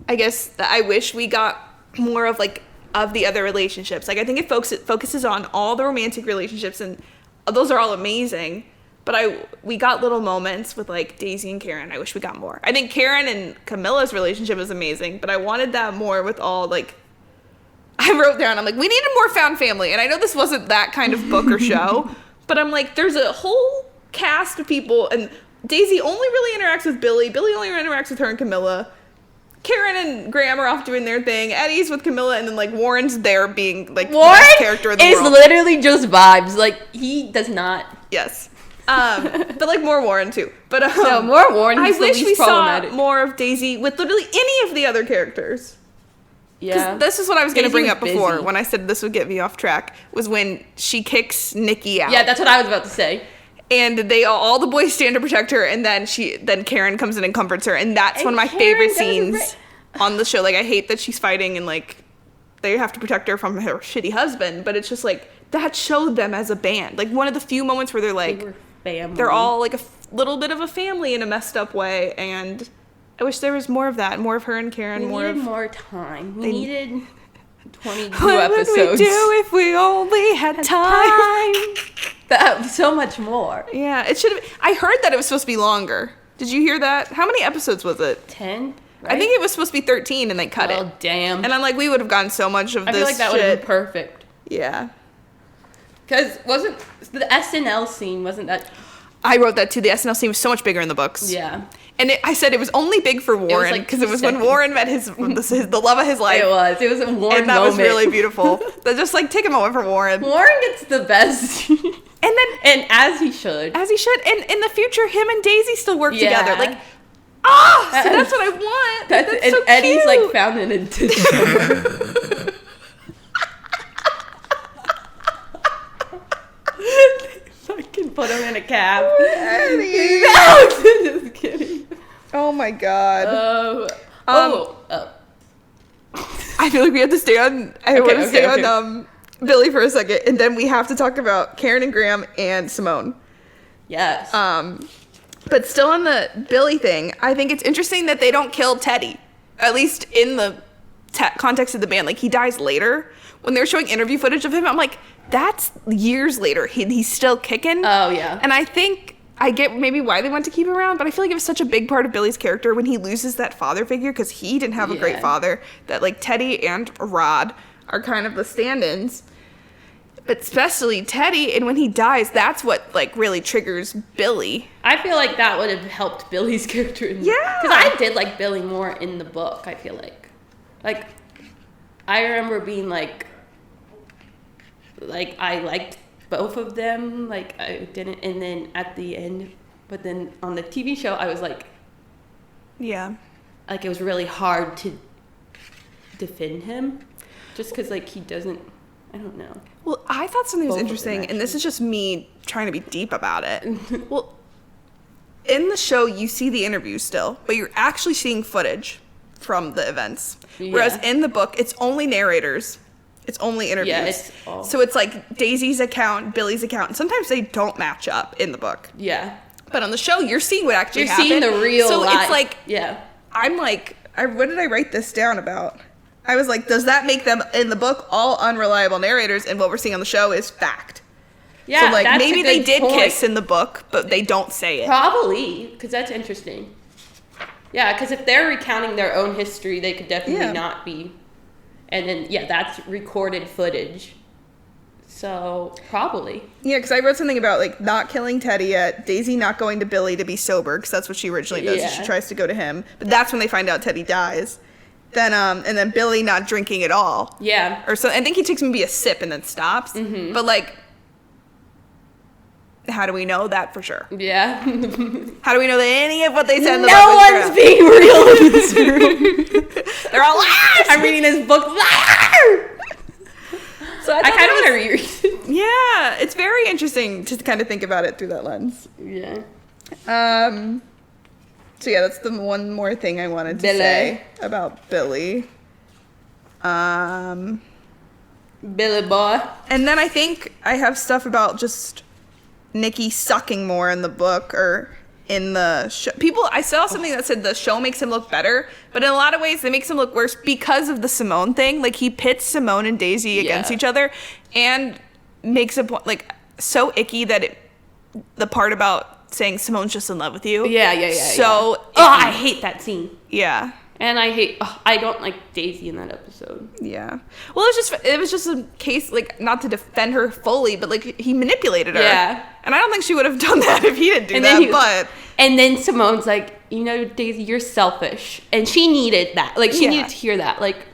I guess, that I wish we got more of, like, of the other relationships. Like, I think it focuses on all the romantic relationships, and those are all amazing. But we got little moments with, like, Daisy and Karen. I wish we got more. I think Karen and Camilla's relationship is amazing, but I wanted that more with all, like, I wrote down, I'm like, we needed more found family. And I know this wasn't that kind of book or show, but I'm like, there's a whole cast of people, and Daisy only really interacts with Billy. Billy only interacts with her and Camilla. Karen and Graham are off doing their thing. Eddie's with Camilla, and then, like, Warren's there being, like, the best character in the world. Warren is literally just vibes. Like, he does not... Yes. But like more Warren too. But no, more Warren. I wish we saw more of Daisy with literally any of the other characters. Yeah, this is what I was going to bring up before when I said this would get me off track. Was when she kicks Nikki out. Yeah, that's what I was about to say. And they all the boys stand to protect her, and then Karen comes in and comforts her, and that's one of my favorite scenes on the show. Like, I hate that she's fighting and like they have to protect her from her shitty husband, but it's just like that showed them as a band. Like one of the few moments where they're like, they're all like a little bit of a family in a messed up way, and I wish there was more of that, more of her and Karen. We needed more time. We needed 22 what episodes. What would we do if we only had time? That so much more. Yeah, it should have. I heard that it was supposed to be longer. Did you hear that? How many episodes was it? 10. Right? I think it was supposed to be 13, and they cut it. Oh damn! And I'm like, we would have gotten so much of this. I feel like that would have been perfect. Yeah. Because wasn't the SNL scene, wasn't that? I wrote that too. The SNL scene was so much bigger in the books. Yeah. And I said it was only big for Warren because it was when Warren met the love of his life. It was a Warren and that moment. was really beautiful. Just like take a moment for Warren. Warren gets the best. And as he should. And in the future, him and Daisy still work together. Like, so that's what I want. That's and so Eddie's cute. like found in a fucking put him in a cab. Eddie. No, just kidding. Oh my god. I feel like we have to stay on. I want to stay on Billy for a second, and then we have to talk about Karen and Graham and Simone. Yes. But still on the Billy thing, I think it's interesting that they don't kill Teddy, at least in the context of the band. Like, he dies later. When they were showing interview footage of him, I'm like, that's years later. He's still kicking. Oh, yeah. And I think I get maybe why they want to keep him around, but I feel like it was such a big part of Billy's character when he loses that father figure, because he didn't have a great father, that, like, Teddy and Rod are kind of the stand-ins. But especially Teddy, and when he dies, that's what, like, really triggers Billy. I feel like that would have helped Billy's character. Yeah. Because I did like Billy more in the book, I feel like. Like, I remember being like, I liked both of them. Like, I didn't, and then at the end, but then on the TV show, I was like, yeah. Like, it was really hard to defend him. Just because, like, he doesn't, I don't know. Well, I thought something was Both interesting, and this is just me trying to be deep about it. Well, in the show, you see the interviews still, but you're actually seeing footage from the events. Yeah. Whereas in the book, it's only narrators. It's only interviews. Yeah, it's all... So it's like Daisy's account, Billy's account, and sometimes they don't match up in the book. Yeah. But on the show, you're seeing what actually happened. You're seeing the real So life. it's like, yeah. I'm like, what did I write this down about? I was like, does that make them, in the book, all unreliable narrators, and what we're seeing on the show is fact? Yeah, so, like, that's maybe a good they did point. kiss in the book, but they don't say it. Probably, because that's interesting. Yeah, because if they're recounting their own history, they could definitely not be. And then, yeah, that's recorded footage. So, probably. Yeah, because I wrote something about, like, not killing Teddy yet, Daisy not going to Billy to be sober, because that's what she originally does. Yeah. She tries to go to him. But that's when they find out Teddy dies. Then, and then Billy not drinking at all. Yeah. Or so, I think he takes maybe a sip and then stops. Mm-hmm. But, like, how do we know that for sure? Yeah. How do we know that any of what they said in the book No was one's true? being real in this room. They're all liars! I'm reading this book. Liar! So I kind of want to reread it. Yeah, it's very interesting to kind of think about it through that lens. Yeah. So yeah, that's the one more thing I wanted to say about Billy. Billy boy. And then I think I have stuff about just Nikki sucking more in the book or in the show. I saw something that said the show makes him look better, but in a lot of ways it makes him look worse because of the Simone thing. Like, he pits Simone and Daisy against each other and makes a point, like, so icky that the part about saying Simone's just in love with you. Yeah. So icky. Oh, I hate that scene. Yeah. And I don't like Daisy in that episode. Yeah. Well, it was just a case, like, not to defend her fully, but, like, he manipulated her. Yeah. And I don't think she would have done that if he didn't do that, And then Simone's like, you know, Daisy, you're selfish. And she needed that. Like, she needed to hear that. Like,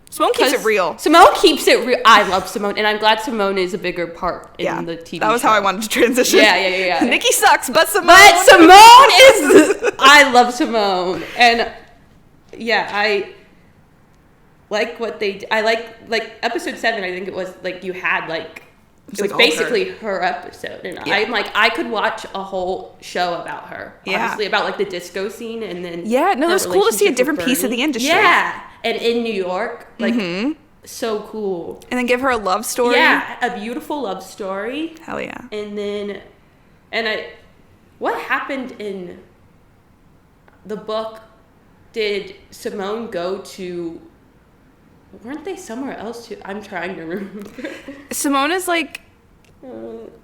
Simone keeps it real. Simone keeps it real. I love Simone. And I'm glad Simone is a bigger part in the TV show. That was how I wanted to transition. Yeah. Nikki sucks, but Simone. But Simone is... I love Simone. And... yeah, I like what they... I like episode 7, I think it was, like, you had, like... It was basically her episode. And I'm like, I could watch a whole show about her. Yeah. Honestly, about, like, the disco scene and then... Yeah, no, it's cool to see a different piece of the industry. Yeah. And in New York, like, so cool. And then give her a love story. Yeah, a beautiful love story. Hell yeah. And then, what happened in the book? Did Simone go to? Weren't they somewhere else too? I'm trying to remember. Simone is like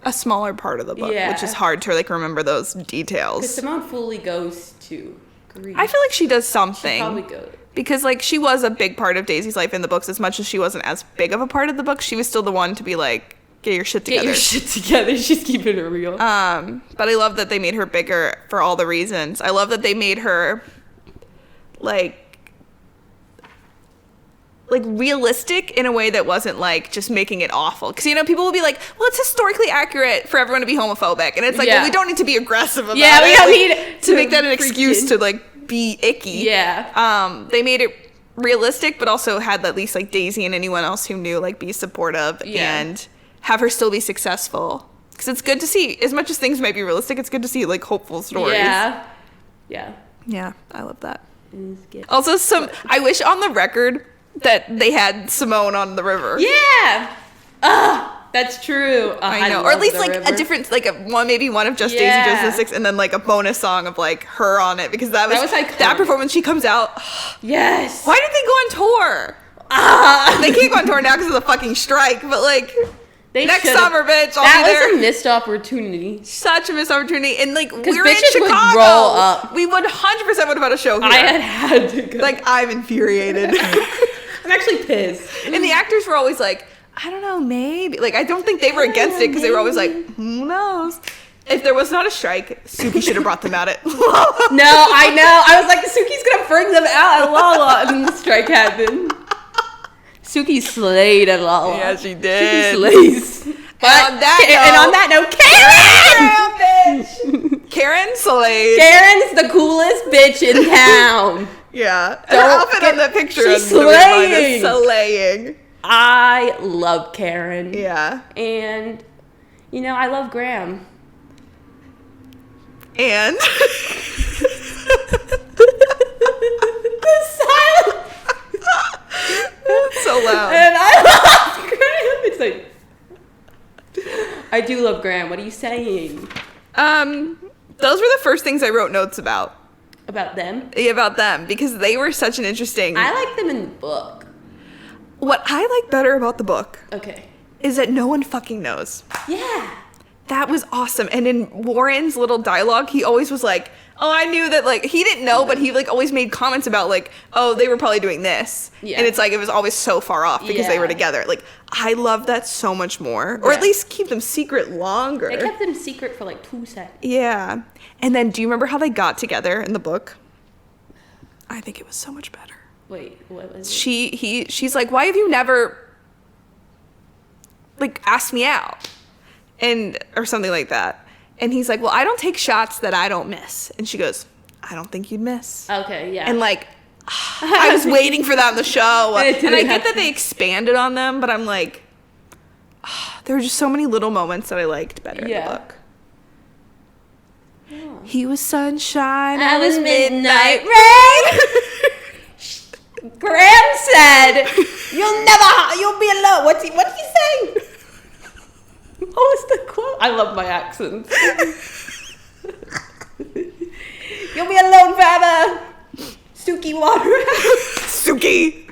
a smaller part of the book, Yeah. which is hard to like remember those Because details. Simone fully goes to Greece. I feel like she does something. She probably goes. Because like she was a big part of Daisy's life in the books, as much as she wasn't as big of a part of the book, she was still the one to be like, get your shit together. Get your shit together. She's keeping it real. But I love that they made her bigger for all the reasons. I love that they made her like realistic in a way that wasn't like just making it awful. Because people will be like, well, it's historically accurate for everyone to be homophobic, and it's like, well, we don't need to be aggressive about it. Yeah, we don't need to make that an excuse to like be icky. Yeah. They made it realistic, but also had at least like Daisy and anyone else who knew like be supportive and have her still be successful. Because it's good to see, as much as things might be realistic, it's good to see like hopeful stories. Yeah, I love that. good. Also, I wish on the record that they had Simone on the river. Yeah. That's true. I know, or at least like a different, like maybe one of just Daisy Jones and the Six, and then like a bonus song of like her on it, because that was like that performance. She comes out. Yes. Why did they go on tour? They can't go on tour now because of the fucking strike. But like next summer, bitch, I'll be there. That was a missed opportunity. Such a missed opportunity, and like we're in bitches Chicago. would roll up. We 100% would have had a show here. I had to go. Like I'm infuriated. I'm actually pissed. And the actors were always like, I don't know, maybe. Like, I don't think they were against it because they were always like, who knows? If there was not a strike, Suki should have brought them out at No, I know. I was like, Suki's going to bring them out at Lala. And then the strike happened. Suki slayed at Lala. Yeah, she did. Suki slays. And on that note, Karen! bitch! Karen slayed. Karen's the coolest bitch in town. Yeah. Her outfit on the picture she's slaying. Slaying. I love Karen. Yeah. And, I love Graham. And? The silence. So loud. And I love Graham. It's like, I do love Graham. What are you saying? Those were the first things I wrote notes about. About them? Yeah, about them, because they were such an interesting... I like them in the book. What I like better about the book is that no one fucking knows. Yeah. That was awesome. And in Warren's little dialogue, he always was like, oh, I knew that, like, he didn't know, but he, like, always made comments about, like, oh, they were probably doing this. Yeah. And it's like, it was always so far off because they were together. Like, I love that so much more. Or at least keep them secret longer. They kept them secret for, like, 2 seconds. Yeah. And then, do you remember how they got together in the book? I think it was so much better. Wait, what was it? She's like, why have you never, like, asked me out? Or something like that. And he's like, well, I don't take shots that I don't miss. And she goes, I don't think you'd miss. Okay, yeah. And like, I was waiting for that on the show. And I get that they expanded on them, but I'm like, there were just so many little moments that I liked better in the book. Yeah. He was sunshine, I was midnight rain. Graham said, you'll be alone. What's he saying? What was the quote? I love my accents. You'll be alone forever. Suki water. Suki.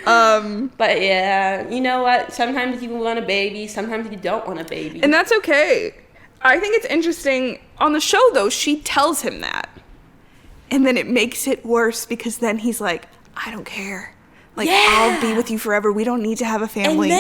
But yeah, you know what? Sometimes you want a baby. Sometimes you don't want a baby. And that's okay. I think it's interesting. On the show, though, she tells him that. And then it makes it worse because then he's like, I don't care. Like, I'll be with you forever. We don't need to have a family.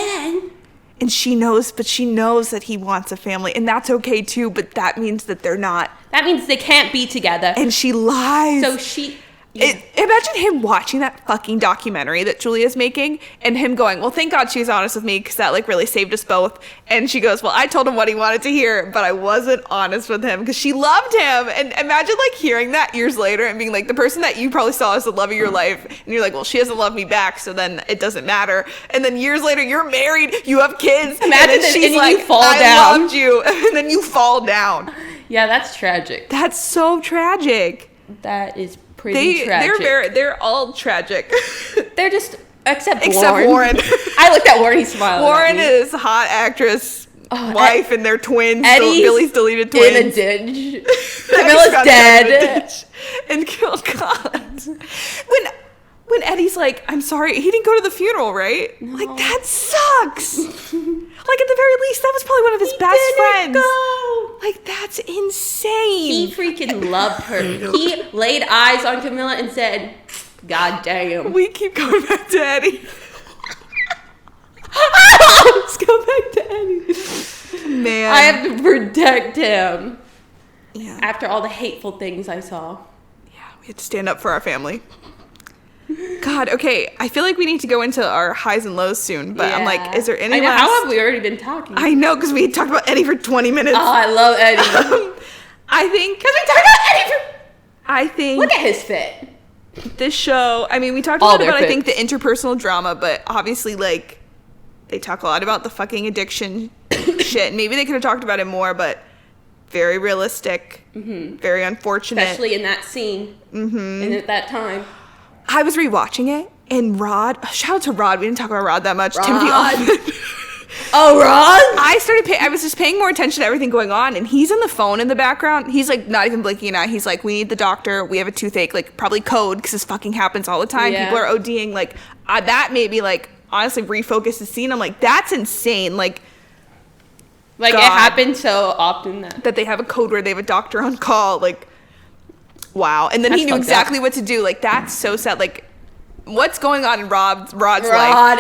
And she knows that he wants a family. And that's okay, too. But that means that they're not. That means they can't be together. And she lies. So she... Imagine him watching that fucking documentary that Julia's making and him going, well, thank God she was honest with me because that like really saved us both. And she goes, well, I told him what he wanted to hear, but I wasn't honest with him because she loved him. And imagine like hearing that years later and being like the person that you probably saw as the love of your life. And you're like, well, she doesn't love me back. So then it doesn't matter. And then years later, you're married, you have kids. Imagine that she's like, you fall down. I loved you. And then you fall down. Yeah, that's tragic. That's so tragic. That is pretty tragic. They're all tragic. They're just Except Warren. I looked at Warren, he smiled Warren at me. is hot actress, wife, and their twins. Eddie's Billy's deleted twins. in a ditch. Camilla's dead. And God. When Eddie's like, I'm sorry, he didn't go to the funeral, right? No. Like, that sucks. Like, at the very least, that was probably one of his best friends. Go. Like, that's insane. He freaking loved her. He laid eyes on Camilla and said, God damn. We keep going back to Eddie. Let's go back to Eddie. Man. I have to protect him. Yeah. After all the hateful things I saw. Yeah, we had to stand up for our family. God, okay. I feel like we need to go into our highs and lows soon, but I'm like, is there any last... How have we already been talking? I know, because we talked about Eddie for 20 minutes. Oh, I love Eddie. I think... Because we talked about Eddie for... I think... Look at his fit. This show... I mean, we talked a All lot their about, I fits. think, the interpersonal drama, but obviously, like, they talk a lot about the fucking addiction shit. Maybe they could have talked about it more, but very realistic. Mm-hmm. Very unfortunate. Especially in that scene. Mm-hmm. And at that time. I was rewatching it, and Rod... Shout out to Rod. We didn't talk about Rod that much. Rod. Timothy Olyphant. Oh, Rod? I was just paying more attention to everything going on, and he's on the phone in the background. He's, like, not even blinking an eye. He's like, we need the doctor. We have a toothache. Like, probably code, because this fucking happens all the time. Yeah. People are ODing. Like, that made me, like, honestly refocus the scene. I'm like, that's insane. Like it happens so often that they have a code where they have a doctor on call. Like, wow. And then That's he knew fucked exactly up. what to do. Like, that's so sad. Like, what's going on in Rod's life?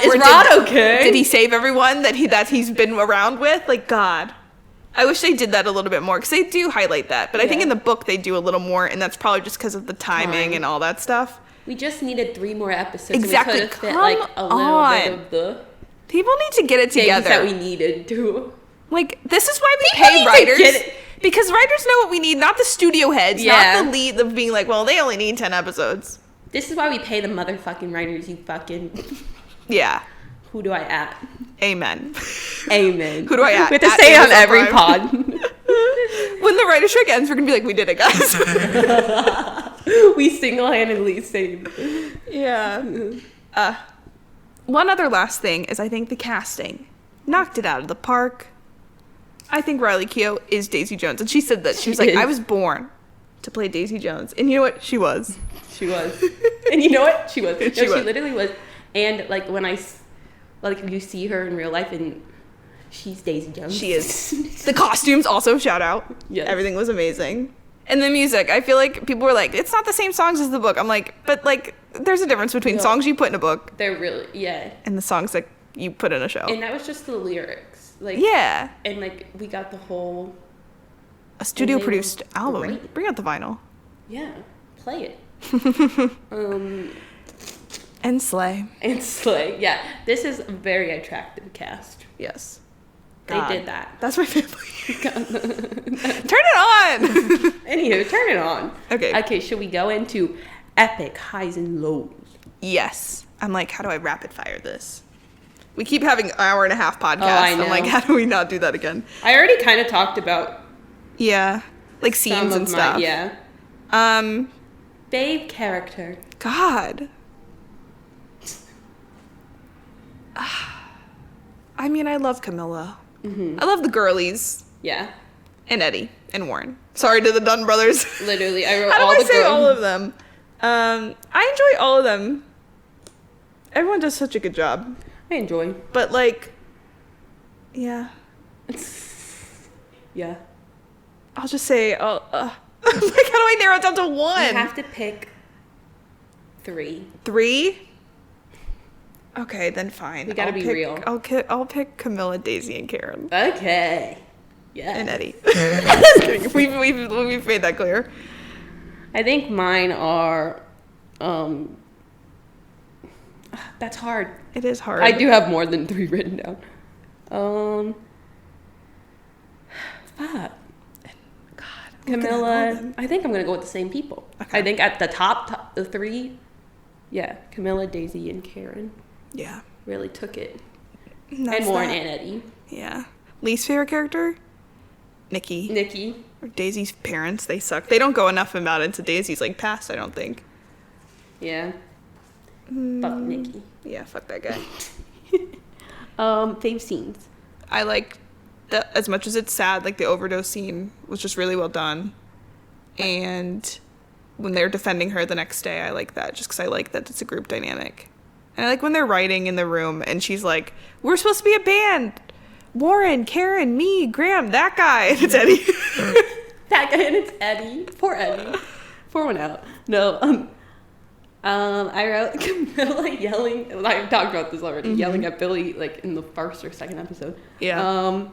Is Or Rod okay? Did he save everyone that he's been around with? Like, God. I wish they did that a little bit more, because they do highlight that. But I think in the book they do a little more, and that's probably just because of the timing and all that stuff. We just needed 3 more episodes. Exactly. And we could have fit, like, a little bit of the People need to get it things together. that we needed to. Like, this is why we People pay need to writers. get it. Because writers know what we need, not the studio heads, Yeah. not the lead of being like, well, they only need 10 episodes. This is why we pay the motherfucking writers, you fucking... Yeah. Who do I at? Amen. Amen. Who do I at? We have to At say it on Amazon every Prime. pod. When the writer's strike ends, we're going to be like, we did it, guys. We single-handedly saved. Yeah. One other last thing is I think the casting knocked it out of the park. I think Riley Keough is Daisy Jones. And she said that. She was like, is. I was born to play Daisy Jones. And you know what? She was. She was. And you know what? She was. No, She was. She literally was. And, like, when you see her in real life, and she's Daisy Jones. She is. The costumes also, shout out. Yes. Everything was amazing. And the music, I feel like people were like, it's not the same songs as the book. I'm like, but like, there's a difference between songs you put in a book They're really, yeah. and the songs that you put in a show. And that was just the lyrics. Like, Yeah. And, like, we got the whole, A studio they produced were album. great. Bring out the vinyl. yeah, play it. And Slay. And Slay. Yeah, this is a very attractive cast. Yes. They did that. That's my family. Turn it on. Anywho, turn it on. Okay. Okay, should we go into epic highs and lows? Yes. I'm like, how do I rapid fire this? We keep having an hour and a half podcasts. I I'm know. like, how do we not do that again? I already kind of talked about Yeah. Like some scenes of and stuff. yeah. Babe character. God. I mean, I love Camilla. Mm-hmm. I love the girlies Yeah. and Eddie and Warren. Sorry to the Dunn brothers. Literally, I wrote How do all I the say girls. all of them? I enjoy all of them. Everyone does such a good job. I enjoy. But like, yeah. Yeah. I'll just say, like, how do I narrow it down to one? You have to pick 3. 3? Okay, then fine. We gotta be real. I'll pick Camilla, Daisy, and Karen. Okay. Yeah. And Eddie. Just kidding. We've made that clear. I think mine are. That's hard. It is hard. I do have more than 3 written down. Fuck. God, Camilla. I think I'm gonna go with the same people. Okay. I think at the top, the 3. Yeah, Camilla, Daisy, and Karen Yeah. really took it. And And Warren and Eddie. Yeah. Least favorite character? Nikki. Nikki. Or Daisy's parents. They suck. They don't go enough about into Daisy's like past, I don't think. Yeah. Fuck Nikki. Yeah, fuck that guy. Fave scenes. I like as much as it's sad, like the overdose scene was just really well done. And when they're defending her the next day, I like that just because I like that it's a group dynamic. And I like when they're writing in the room and she's like, we're supposed to be a band. Warren, Karen, me, Graham, that guy. And it's Eddie. That guy, and it's Eddie. Poor Eddie. Pour one out. No, I wrote Camilla yelling. I've talked about this already. Yelling at Billy, like in the first or second episode. Yeah.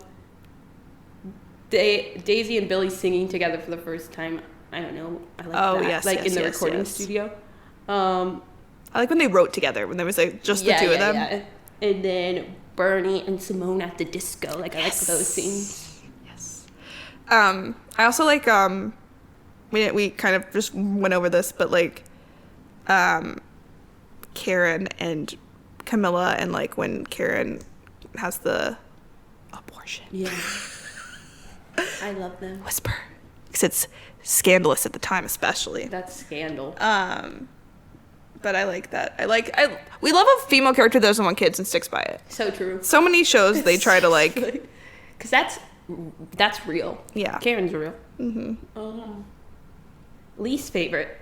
Daisy and Billy singing together for the first time. I don't know. I like that. Yes, like yes, in the yes, recording yes. studio. I like when they wrote together, when there was like just the two of them. Yeah. And then Bernie and Simone at the disco. Like I like those scenes. Yes. I also like we kind of just went over this, but like Karen and Camilla, and like when Karen has the abortion. Yeah. I love them. Whisper. Because it's scandalous at the time, especially. That's scandal. But I like that. We love a female character that doesn't want kids and sticks by it. So true. So many shows they try to like. Because that's real. Yeah. Karen's real. Least favorite.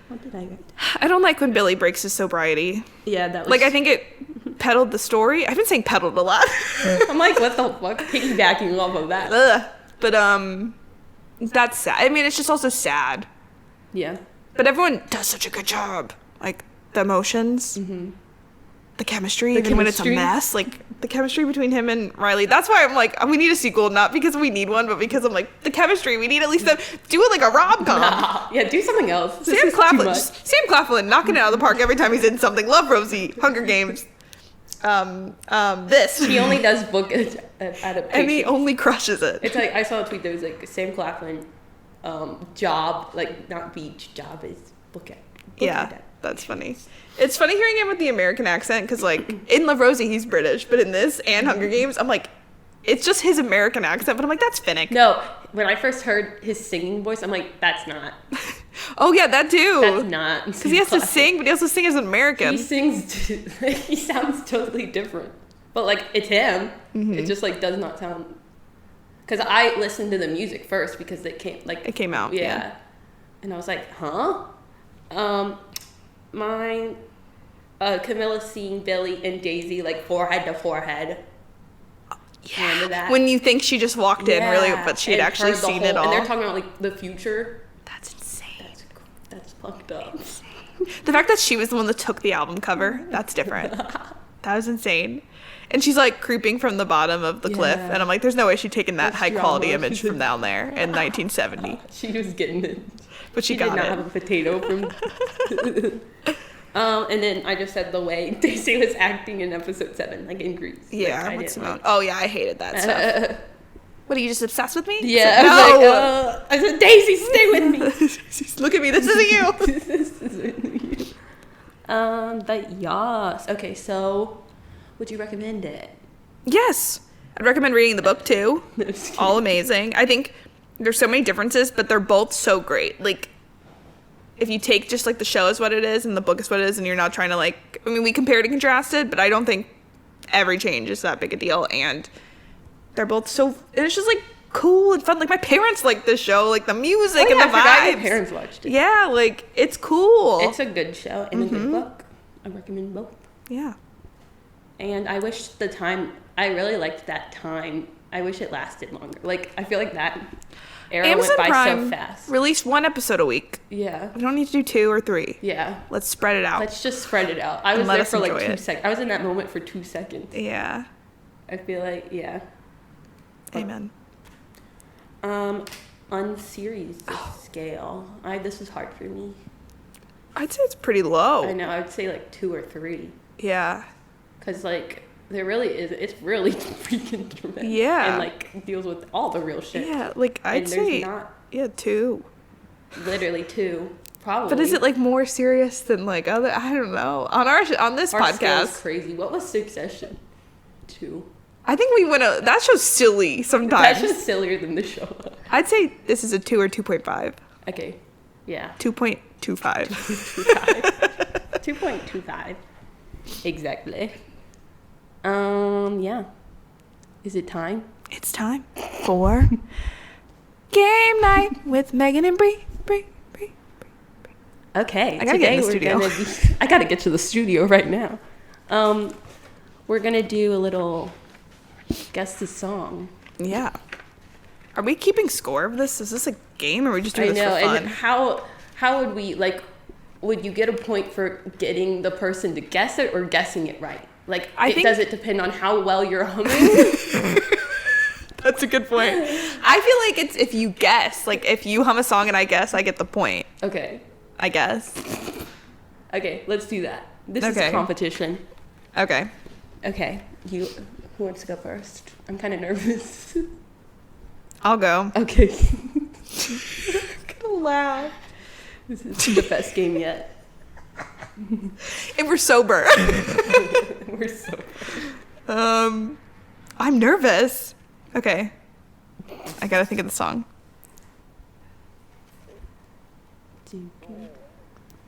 What did I write? I don't like when Billy breaks his sobriety. Yeah, that was... Like, I think it peddled the story. I've been saying peddled a lot. I'm like, what the fuck? Piggybacking off of that. Ugh. But, that's sad. I mean, it's just also sad. Yeah. But everyone does such a good job. Like, the emotions. The chemistry, even when it's a mess. Like, the chemistry between him and Riley. That's why I'm like, we need a sequel. Not because we need one, but because I'm like, the chemistry. We need at least them do it like a rom-com. Nah. Yeah, do something else. Sam Claflin knocking it out of the park every time he's in something. Love Rosie, Hunger Games. This. He only does book adaptation. And he only crushes it. It's like, I saw a tweet that was like, Sam Claflin, job, like, not beach, job is book it. Yeah, that's funny. It's funny hearing him with the American accent, because, like, in Love Rosie, he's British, but in this and Hunger Games, I'm like, it's just his American accent, but I'm like, that's Finnick. No, when I first heard his singing voice, I'm like, that's not. Oh, yeah, that too. That's not. Because he has to sing, but he also sings as an American. He sings, he sounds totally different. But, like, it's him. It just, like, does not sound... Because I listened to the music first because it came out. Yeah. And I was like, huh? Mine, Camilla seeing Billy and Daisy, like, forehead to forehead. Yeah. That. When you think she just walked in, really, but she had actually seen it all. And they're talking about, like, the future. That's insane. That's fucked up. The fact that she was the one that took the album cover, that's different. That was insane. And she's, like, creeping from the bottom of the cliff. And I'm like, there's no way she'd taken that high-quality image from down there in 1970. She was getting it. But she got did not have a potato from... and then I just said the way Daisy was acting in episode 7, like in Greece. Yeah, like, with Simone. Oh, yeah, I hated that stuff. What, are you just obsessed with me? Yeah, no. I said, Daisy, stay with me. Look at me, this isn't you. This isn't you. But yes. Okay, so would you recommend it? Yes. I'd recommend reading the book, too. No, all amazing. I think there's so many differences, but they're both so great. Like, if you take just, like, the show is what it is and the book is what it is, and you're not trying to, like... I mean, we compared and contrasted, but I don't think every change is that big a deal, and they're both so... And it's just, like, cool and fun. Like, my parents like this show, like, the music and the vibes. I forgot your parents watched it. Yeah, like, it's cool. It's a good show and a good book. I recommend both. Yeah. And I wish the time... I really liked that time. I wish it lasted longer. Like, I feel like that era Amazon went by Prime so fast. Release 1 episode a week. Yeah. We don't need to do 2 or 3. Yeah. Let's spread it out. Let's just spread it out. I was there for like 2 seconds. I was in that moment for 2 seconds. Yeah. I feel like, yeah. Amen. Unseriesous scale. This was hard for me. I'd say it's pretty low. I know. I would say like 2 or 3. Yeah. Because like there really is. It's really freaking dramatic. Yeah. And like deals with all the real shit. Yeah. Like I'd say. Not 2. Literally 2. Probably. But is it like more serious than like other? I don't know. On this Our scale is podcast. crazy. What was Succession? 2. I think we went. That show's silly sometimes. That's just sillier than the show. I'd say this is a 2 or 2.5. Okay. Yeah. 2.25. 2.25. Exactly. Yeah. Is it time? It's time for game night with Megan and Bree. Okay. I gotta get in the studio. I gotta get to the studio right now. We're gonna do a little guess the song. Yeah. Are we keeping score of this? Is this a game, or are we just doing this for fun? And how would we, like, would you get a point for getting the person to guess it or guessing it right? Like, does it depend on how well you're humming? That's a good point. I feel like it's if you guess. Like, if you hum a song and I guess, I get the point. Okay. I guess. Okay, let's do that. This is a competition. Okay. Okay. Who wants to go first? I'm kind of nervous. I'll go. Okay. I'm gonna laugh. This is the best game yet. And we're sober. We're sober. I'm nervous. Okay. I gotta think of the song.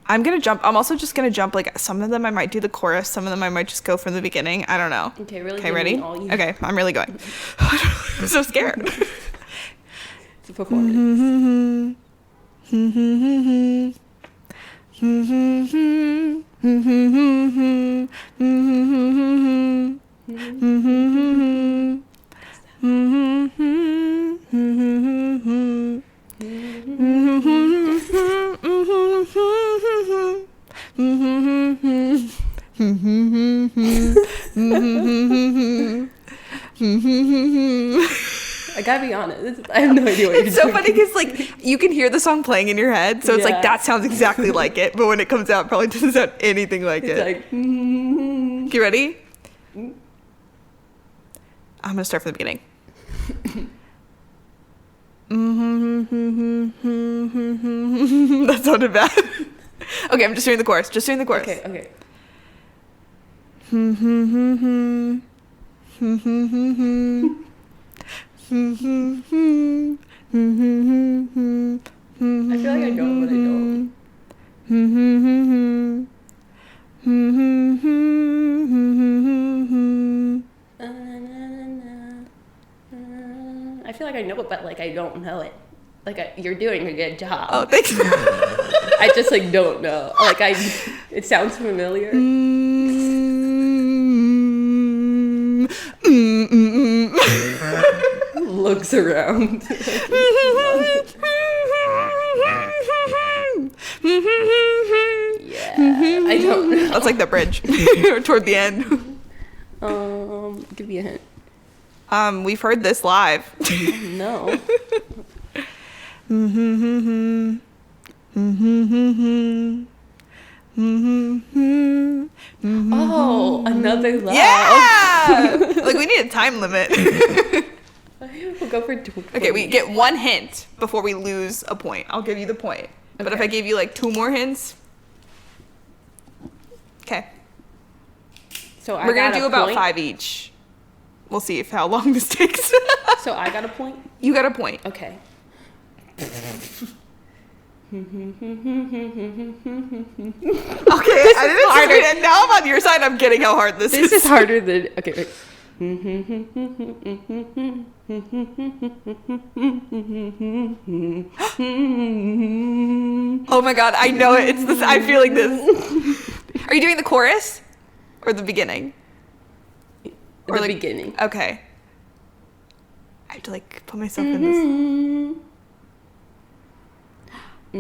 I'm gonna jump. I'm also just gonna jump. Like, some of them I might do the chorus. Some of them I might just go from the beginning. I don't know. Okay, really. Okay, ready? Okay, I'm really going. I'm so scared. It's a performance. I gotta be honest. I have no idea what you're doing. It's so funny because, like, you can hear the song playing in your head, so it's like that sounds exactly like it, but when it comes out, it probably doesn't sound anything like it. Like, You ready? I'm gonna start from the beginning. That sounded bad. Okay, I'm just doing the chorus. Okay. I feel like I know, but I don't. I feel like I know it, but like I don't know it. Like you're doing a good job. Oh, thanks. I just like don't know. Like it sounds familiar. Looks around. Yeah, I don't know. That's like the bridge toward the end. Give me a hint. We've heard this live. No. Oh, another laugh. Yeah! Like, we need a time limit. We'll go for 2. Okay, we get one hint before we lose a point. I'll give you the point. Okay. But if I gave you like 2 more hints. Okay. So we're going to do about 5 each. We'll see how long this takes. So I got a point? You got a point. Okay. Okay, I didn't harder. And now I'm on your side. I'm getting how hard this is. This is harder than... Okay, wait. Oh my god, I know it. It's this. I'm feeling this. Are you doing the chorus or the beginning? Or the beginning. Okay. I have to like put myself in this. Oh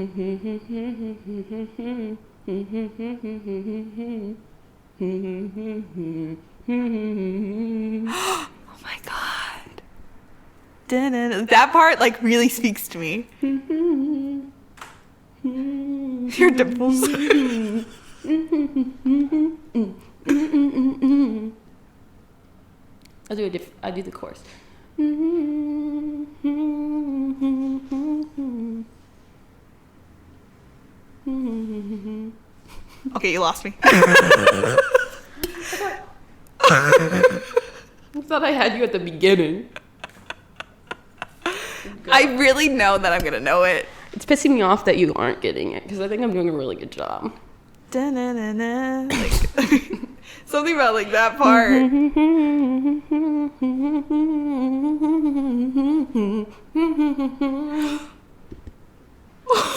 my god. That part like really speaks to me. Your dimples. I'll do the chorus. Okay, you lost me. I thought I had you at the beginning. I really know that I'm gonna know it. It's pissing me off that you aren't getting it because I think I'm doing a really good job. Da-na-na-na. Like, something about like that part.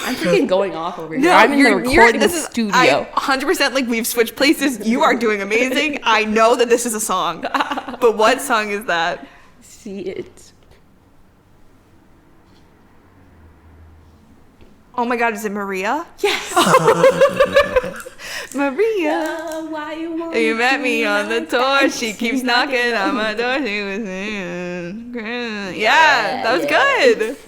I'm freaking going off over here. I'm in the recording studio. 100% like we've switched places. You are doing amazing. I know that this is a song. But what song is that? See it. Oh my god, is it Maria? Yes. Maria. Why You met me on the tour. She keeps knocking on my door. She was yeah, that was good.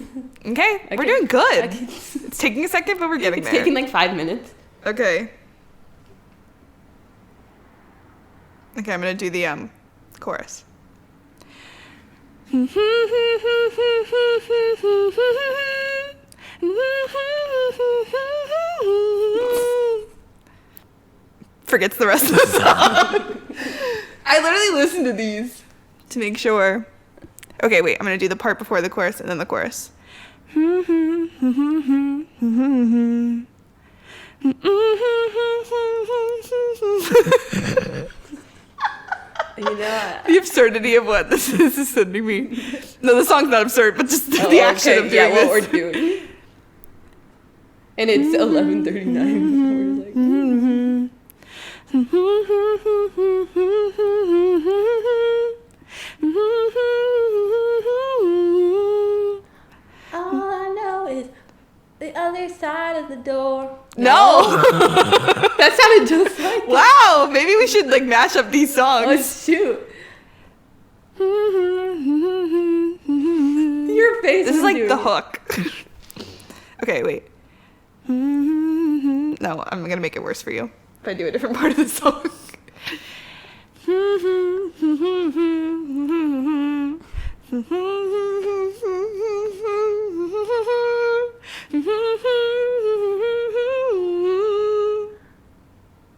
Okay, we're doing good. It's taking a second, but we're getting there. It's taking like 5 minutes. Okay. Okay, I'm gonna do the chorus. Forgets the rest of the song. I literally listened to these to make sure. Okay, wait, I'm gonna do the part before the chorus and then the chorus. You know, the absurdity of what this is sending me. No, the song's not absurd, but just the action of doing what this. we're doing. And it's 11:39. We're like, all I know is the other side of the door. No. That sounded just like Wow, maybe we should like mash up these songs. Oh shoot. Your face. This is like doing the it. hook. Okay, wait. No, I'm gonna make it worse for you if I do a different part of the song.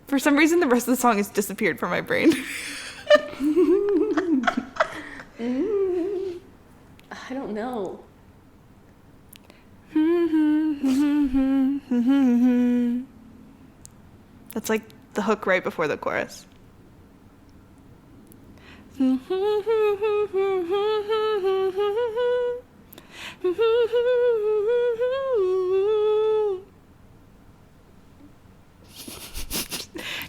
For some reason, the rest of the song has disappeared from my brain. I don't know. That's like the hook right before the chorus.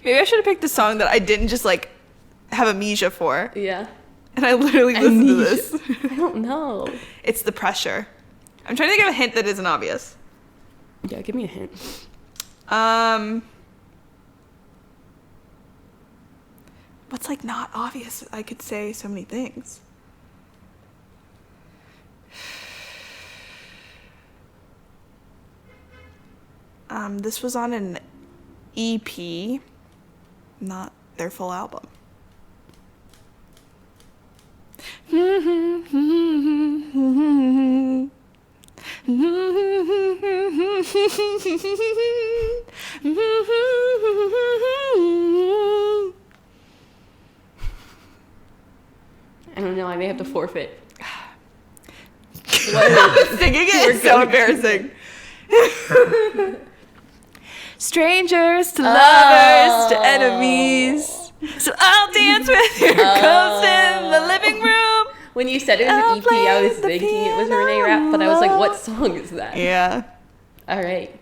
Maybe I should have picked a song that I didn't just like have amnesia for. Yeah. And I literally listened to this. I don't know. It's the pressure. I'm trying to think of a hint that isn't obvious. Yeah, give me a hint. What's like not obvious? I could say so many things. This was on an EP, not their full album. I don't know. I may have to forfeit. Singing it is so embarrassing. Strangers to lovers to enemies. So I'll dance with your ghost in the living room. When you said it was an EP, I was thinking it was Renee Rapp, but I was like, what song is that? Yeah. All right.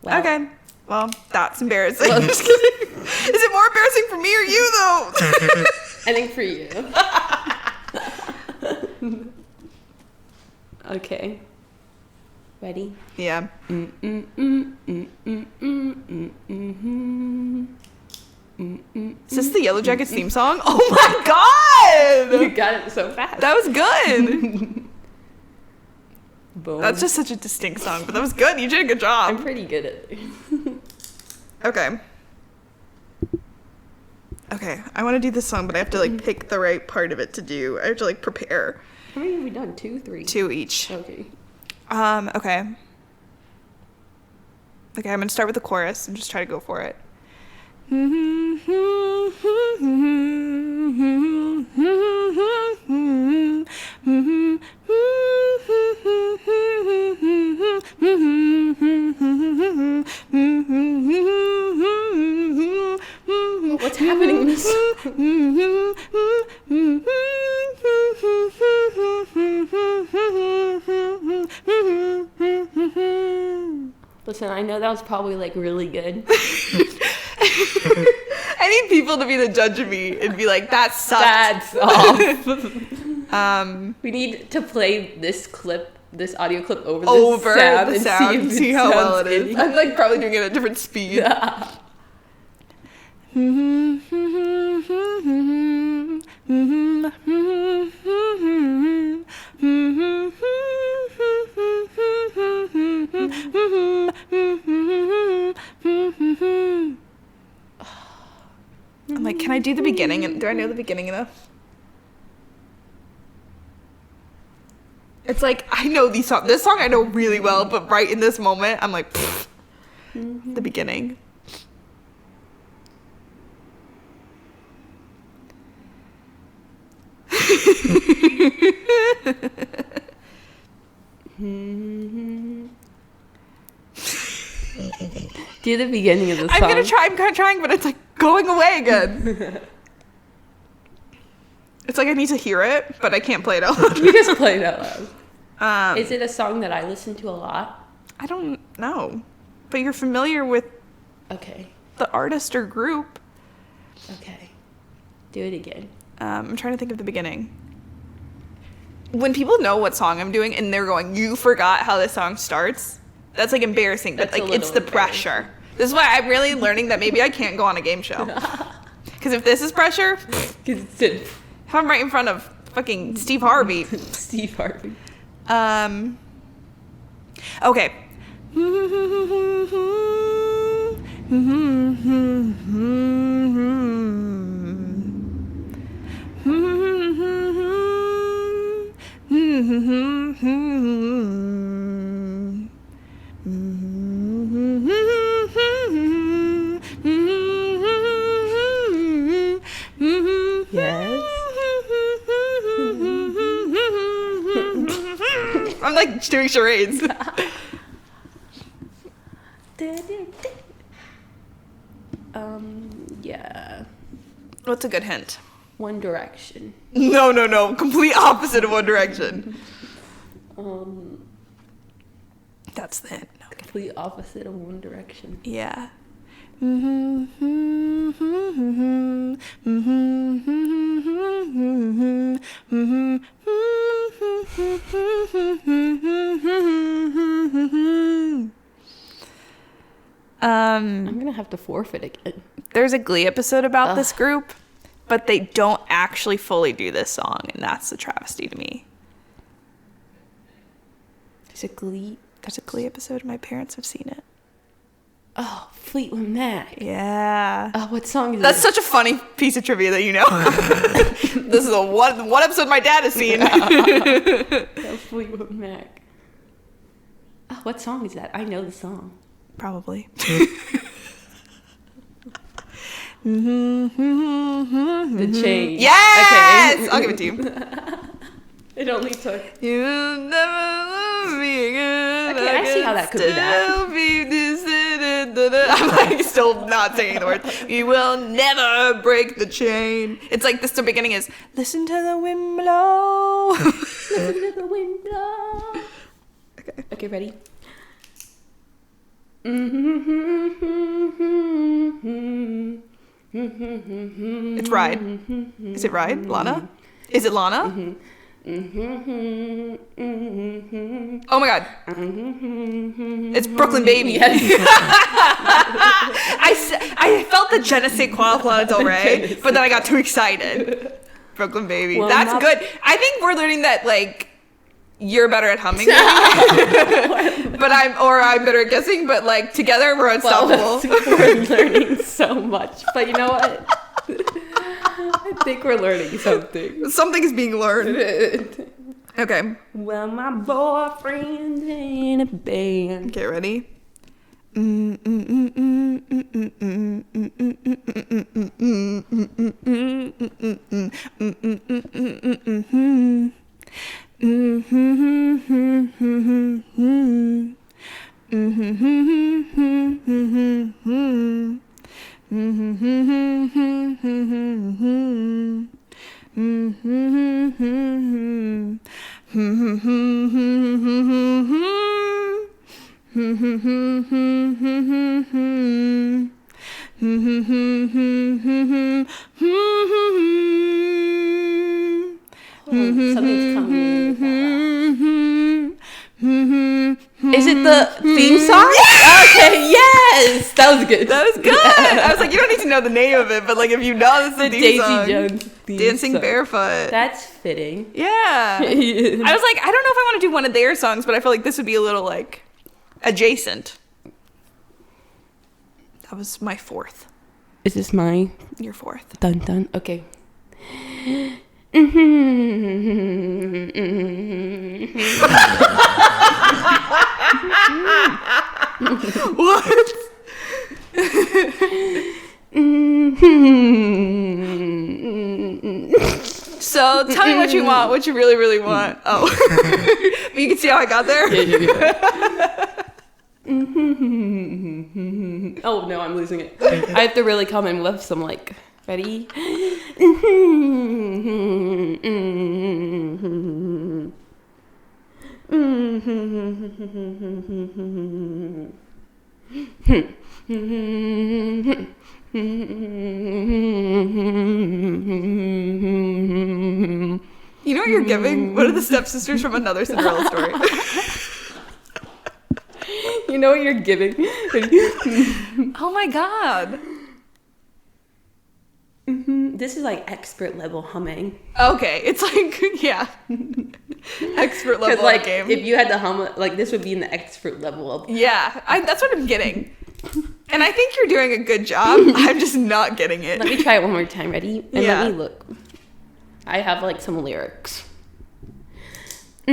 Wow. Okay. Well, that's embarrassing. I'm just kidding. Is it more embarrassing for me or you, though? I think for you. Okay. Ready? Yeah. Is this the Yellow Jackets theme song? Oh my god! You got it so fast. That was good. Boom. That's just such a distinct song, but that was good. You did a good job. I'm pretty good at it. Okay. Okay, I want to do this song, but I have to like pick the right part of it to do. I have to like prepare. How many have we done? 2, 3? 2 each. Okay. Okay. Okay, I'm gonna start with the chorus and just try to go for it. happening in this? Listen, I know that was probably like really good. I need people to be the judge of me and be like, that sucked. That's off. We need to play this audio clip over the sound and see how well it is. I'm like probably doing it at a different speed. Yeah. I'm like, can I do the beginning? Do I know the beginning enough? It's like, I know these songs. This song I know really well, but right in this moment, I'm like, the beginning. Do the beginning of the song. I'm kind of trying, but it's like going away again. It's like I need to hear it, but I can't play it out loud. You just play it out loud. Um, Is it a song that I listen to a lot? I don't know. But you're familiar with Okay. the artist or group. Okay. Do it again. I'm trying to think of the beginning. When people know what song I'm doing and they're going, you forgot how this song starts, that's like embarrassing. But That's like a it's the little pressure. This is why I'm really learning that maybe I can't go on a game show. Because if this is pressure, if I'm right in front of fucking Steve Harvey. Steve Harvey. Okay. Yes. I'm like doing charades. Yeah. What's a good hint? One Direction. No. Complete opposite of One Direction. That's the hint. No. Complete opposite of One Direction. Yeah. I'm gonna have to forfeit again. There's a Glee episode about this group, but they don't actually fully do this song, and that's a travesty to me. There's a Glee. There's a Glee episode, and my parents have seen it. Oh, Fleetwood Mac. Yeah. Oh, what song is That's it? such a funny piece of trivia that you know. This is the one episode my dad has seen. Oh, Fleetwood Mac. Oh, what song is that? I know the song. Probably. The Change. Yes! Okay. I'll give it to you. It only took. You'll never love me again. Okay, I see how that could be that. I'm like still not singing the words. You will never break the chain. It's like this. The beginning is listen to the wind blow. Listen to the wind blow. Okay. Okay, ready? It's Ride. Is it Ride? Lana? Is it Lana? Oh my god. It's Brooklyn Baby. Yes. I felt the je ne sais quoi Lana Del Rey, but then I got too excited. Brooklyn Baby. Well, That's good. I think we're learning that like you're better at humming but I'm better at guessing, but like together we're unstoppable. We're learning so much. But you know what? I think we're learning something. Something is being learned. Okay. Well, my boyfriend's in a band. Okay, ready? Something's coming. Is it the theme song? Yeah! Okay, yes! That was good. That was good. I was like, you don't need to know the name of it, but like if you know this is the theme Daisy song. Jones theme Dancing song. Barefoot. That's fitting. Yeah. I was like, I don't know if I want to do one of their songs, but I feel like this would be a little like adjacent. That was my fourth. Is this my Your fourth. dun dun? Okay. What? So tell me what you want, what you really, really want. Oh, you can see how I got there? Yeah. Oh no, I'm losing it. I have to really come in with some like, ready? You know what you're giving? What are the stepsisters from Another Cinderella Story? You know what you're giving? Oh my god. This is like expert level humming. Okay, it's like, yeah. Expert level Because like, game. if you had to hum, like this would be in the expert level of. Yeah, that's what I'm getting. And I think you're doing a good job. I'm just not getting it. Let me try it one more time. Ready? And Yeah. let me look. I have like some lyrics. So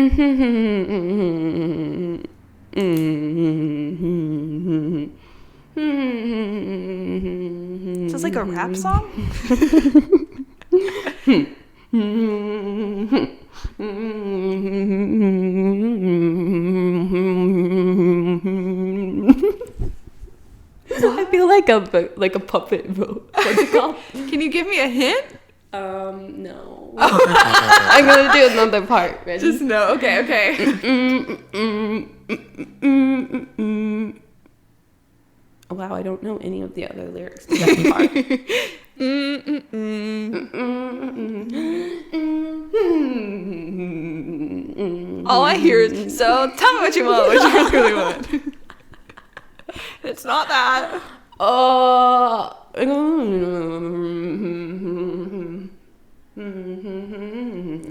it's like a rap song? I feel like a puppet vote. What's it called? Can you give me a hint? No. I'm gonna do another part. Ready? Just no. Okay. Wow, I don't know any of the other lyrics to that part. All I hear is, so tell me what you want, what you really want. It's not that. I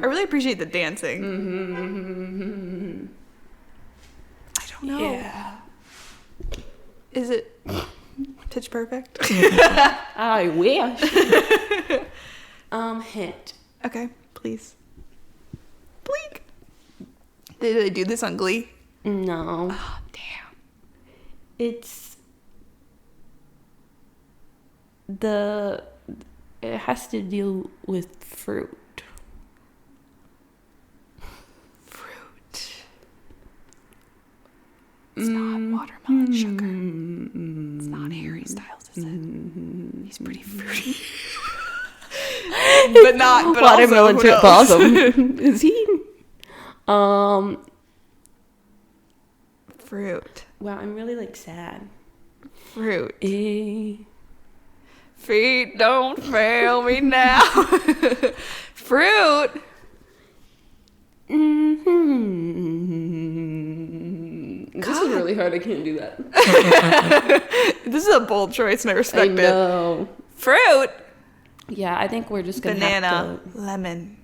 I really appreciate the dancing. I don't know. Yeah. Is it Pitch Perfect? I wish. Hint. Okay, please. Bleak. Did they do this on Glee? No. Oh, damn. It has to deal with fruit. Fruit. It's not watermelon sugar. It's not Harry Styles, is it? He's pretty fruity. but Watermelon also, Trip Blossom. Is he? Fruit. Wow, I'm really like sad. Fruit. Eh. Feet don't fail me now. Fruit. This is really hard. I can't do that. This is a bold choice and I respect I know. it. Fruit. Yeah, I think we're just gonna Banana. have to. Lemon. Did you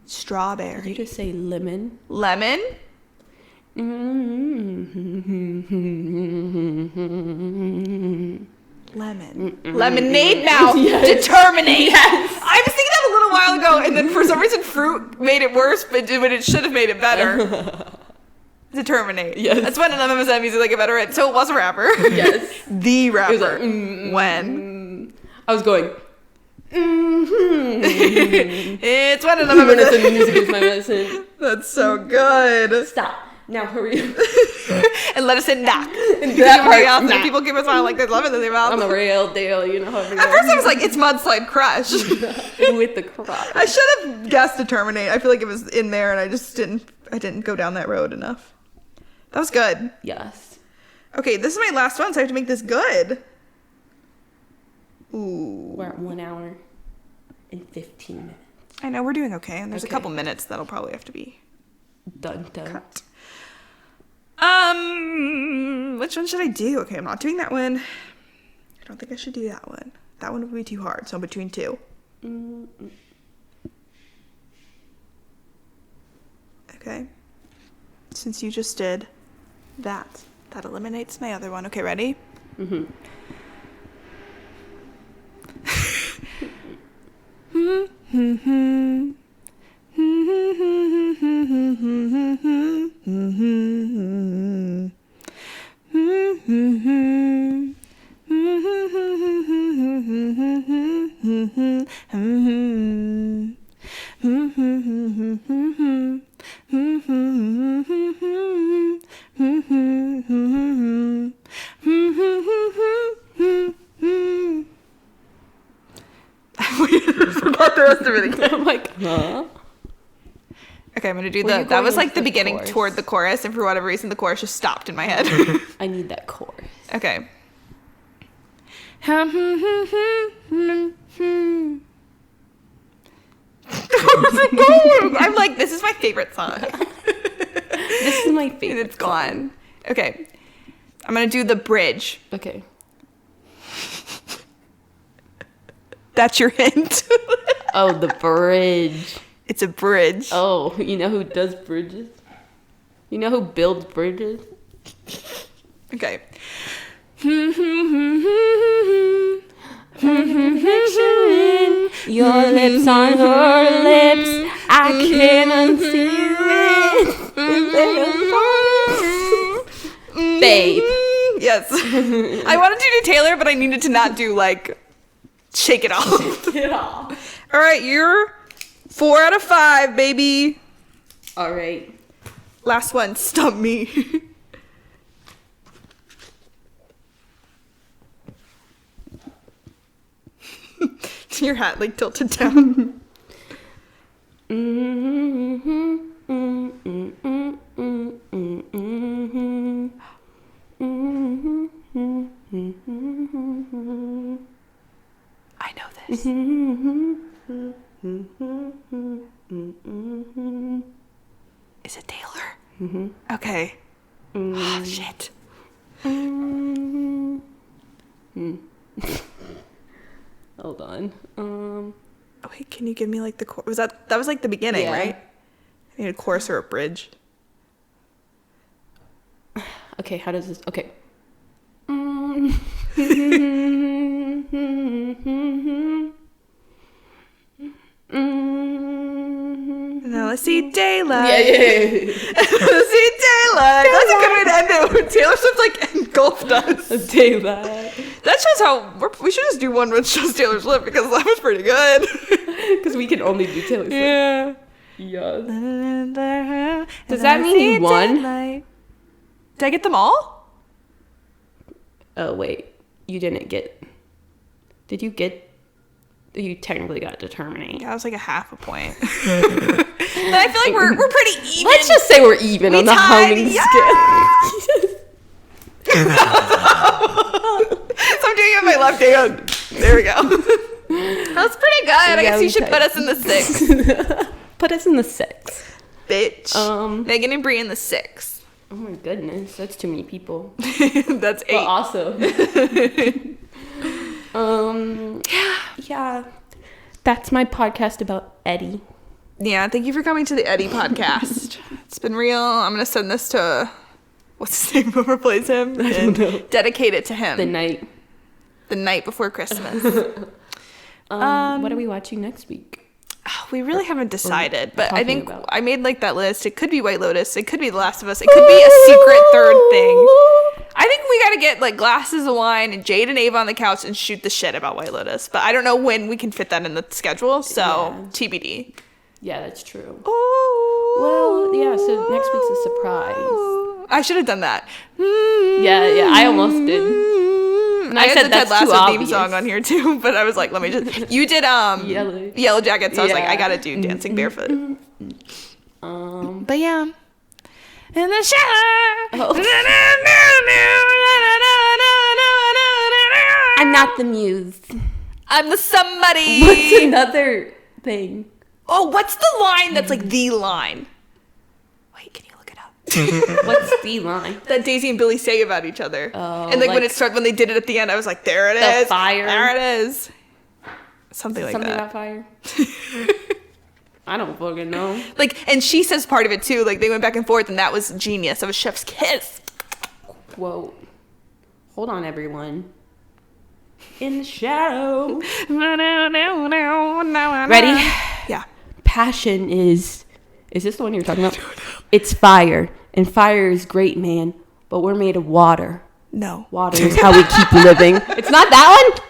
Strawberry. just say lemon? Lemon. Lemon. Lemonade now. Determinate. Yes. I was thinking that a little while ago, and then for some reason fruit made it worse, but it should have made it better. Determinate. Yes. That's when none of us had music like a better. So it was a rapper. Yes. The rapper. It was like, When? I was going. It's when none of us. Medicine, music is my medicine. That's so good. Stop. Now hurry up. And let us in knock. And that part, Out there, nah. people give us on like they love it in their mouth. I'm a real deal, you know how At first I was like, it's Mudslide Crush. with the crop. I should have guessed Determinate. I feel like it was in there and I just didn't go down that road enough. That was good. Yes. Okay, this is my last one, so I have to make this good. Ooh. We're at 1 hour. in 15 minutes. I know, we're doing okay. And there's a couple minutes that'll probably have to be done. Cut. Which one should I do? Okay, I'm not doing that one. I don't think I should do that one. That one would be too hard, so I'm between two. Okay. Since you just did that eliminates my other one. Okay, ready? Mm-hmm. Forgot the rest of it. I'm like, huh? Okay, I'm gonna do Well, that was like the beginning chorus. toward the chorus, and for whatever reason the chorus just stopped in my head. I need that chorus. Okay. I'm like, this is my favorite song. This is my favorite. And it's gone. Okay. I'm gonna do the bridge. Okay. That's your hint. Oh, the bridge. It's a bridge. Oh, you know who does bridges? You know who builds bridges? Okay. Your lips on her lips, I can't unsee it. Babe. Yes. I wanted to do Taylor, but I needed to not do like shake it off. Get off. All right, you're 4 out of 5, baby. All right. Last one, stump me. Your hat like tilted down. I know this. Is it Taylor? Mm-hmm. Okay. Oh, shit. Hold on. Oh, wait, can you give me like the chorus? That was like the beginning, Yeah. right? I need a chorus or a bridge. Okay, how does this? Okay. Now let's see daylight. Yeah. Let's see daylight. That's a good way to end it. When Taylor Swift like engulfed us. Daylight. That shows how we should just do one which shows Taylor Swift because that was pretty good. Because we can only do Taylor Swift. Yeah. Yeah. Does that mean you won? Did I get them all? Oh, wait. You didn't get... Did you get... You technically got determining. Yeah, it was like a half a point. But I feel like we're pretty even. Let's just say we're even on the humming scale. So I'm doing it with my left hand. There we go. That's pretty good. I guess you should put us in the 6. Put us in the 6. Bitch. Megan and Bree in the 6. Oh my goodness, that's too many people. That's 8. But also. Yeah. That's my podcast about Eddie. Yeah, thank you for coming to the Eddie podcast. It's been real. I'm going to send this to, what's his name, whoever plays him? I don't know. Dedicate it to him. The night before Christmas. What are we watching next week? We really haven't decided, but I think about. I made like that list. It could be White Lotus. It could be The Last of Us. It could be a secret third thing. I think we got to get like glasses of wine and Jade and Ava on the couch and shoot the shit about White Lotus. But I don't know when we can fit that in the schedule. So Yeah. TBD. Yeah, that's true. Ooh. Well, yeah, so next week's a surprise. I should have done that. Yeah, I almost did. And I said had the that's Ted too Lasso theme obvious. song on here too, but I was like, let me just. You did Yellow Jacket, so I was like, I gotta do Dancing Barefoot. But yeah. In the shower. I'm not the muse. I'm the somebody. What's another thing? Oh, what's the line that's like the line? Wait, can you look it up? What's the line? That Daisy and Billy say about each other. Oh, and like when they did it at the end, I was like, there it the is. fire. There it is. Something like that. Something about fire. I don't fucking know. Like, and she says part of it too. Like they went back and forth, and that was genius. That was chef's kiss. Quote. Hold on, everyone. In the shadow. Ready? Yeah. Passion is this the one you're talking about? It's fire. And fire is great, man. But we're made of water. No. Water is how we keep living. It's not that one?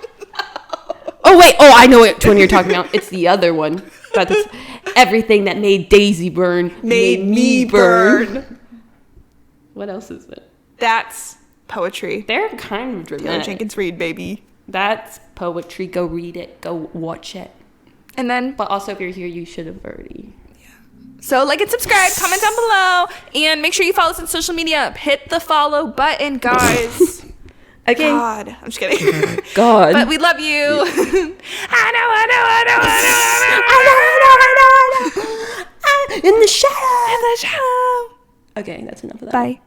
Oh, wait. Oh, I know which one you're talking about. It's the other one. But it's everything that made Daisy burn Made me burn. What else is it? That's poetry. They're kind of dramatic. Taylor Jenkins Reid, baby. That's poetry. Go read it. Go watch it. And then, But also, if you're here, you should have already. so like and subscribe, comment down below, and make sure you follow us on social media. Hit the follow button, guys. Okay. God, I'm just kidding. God. But we love you. I know. In the shadow. In the shadow. Okay, that's enough of that. Bye.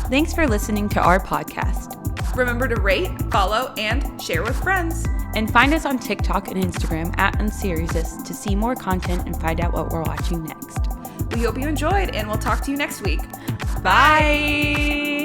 Thanks for listening to our podcast. Remember to rate, follow, and share with friends. And find us on TikTok and Instagram at unseriesous to see more content and find out what we're watching next. We hope you enjoyed, and we'll talk to you next week. Bye.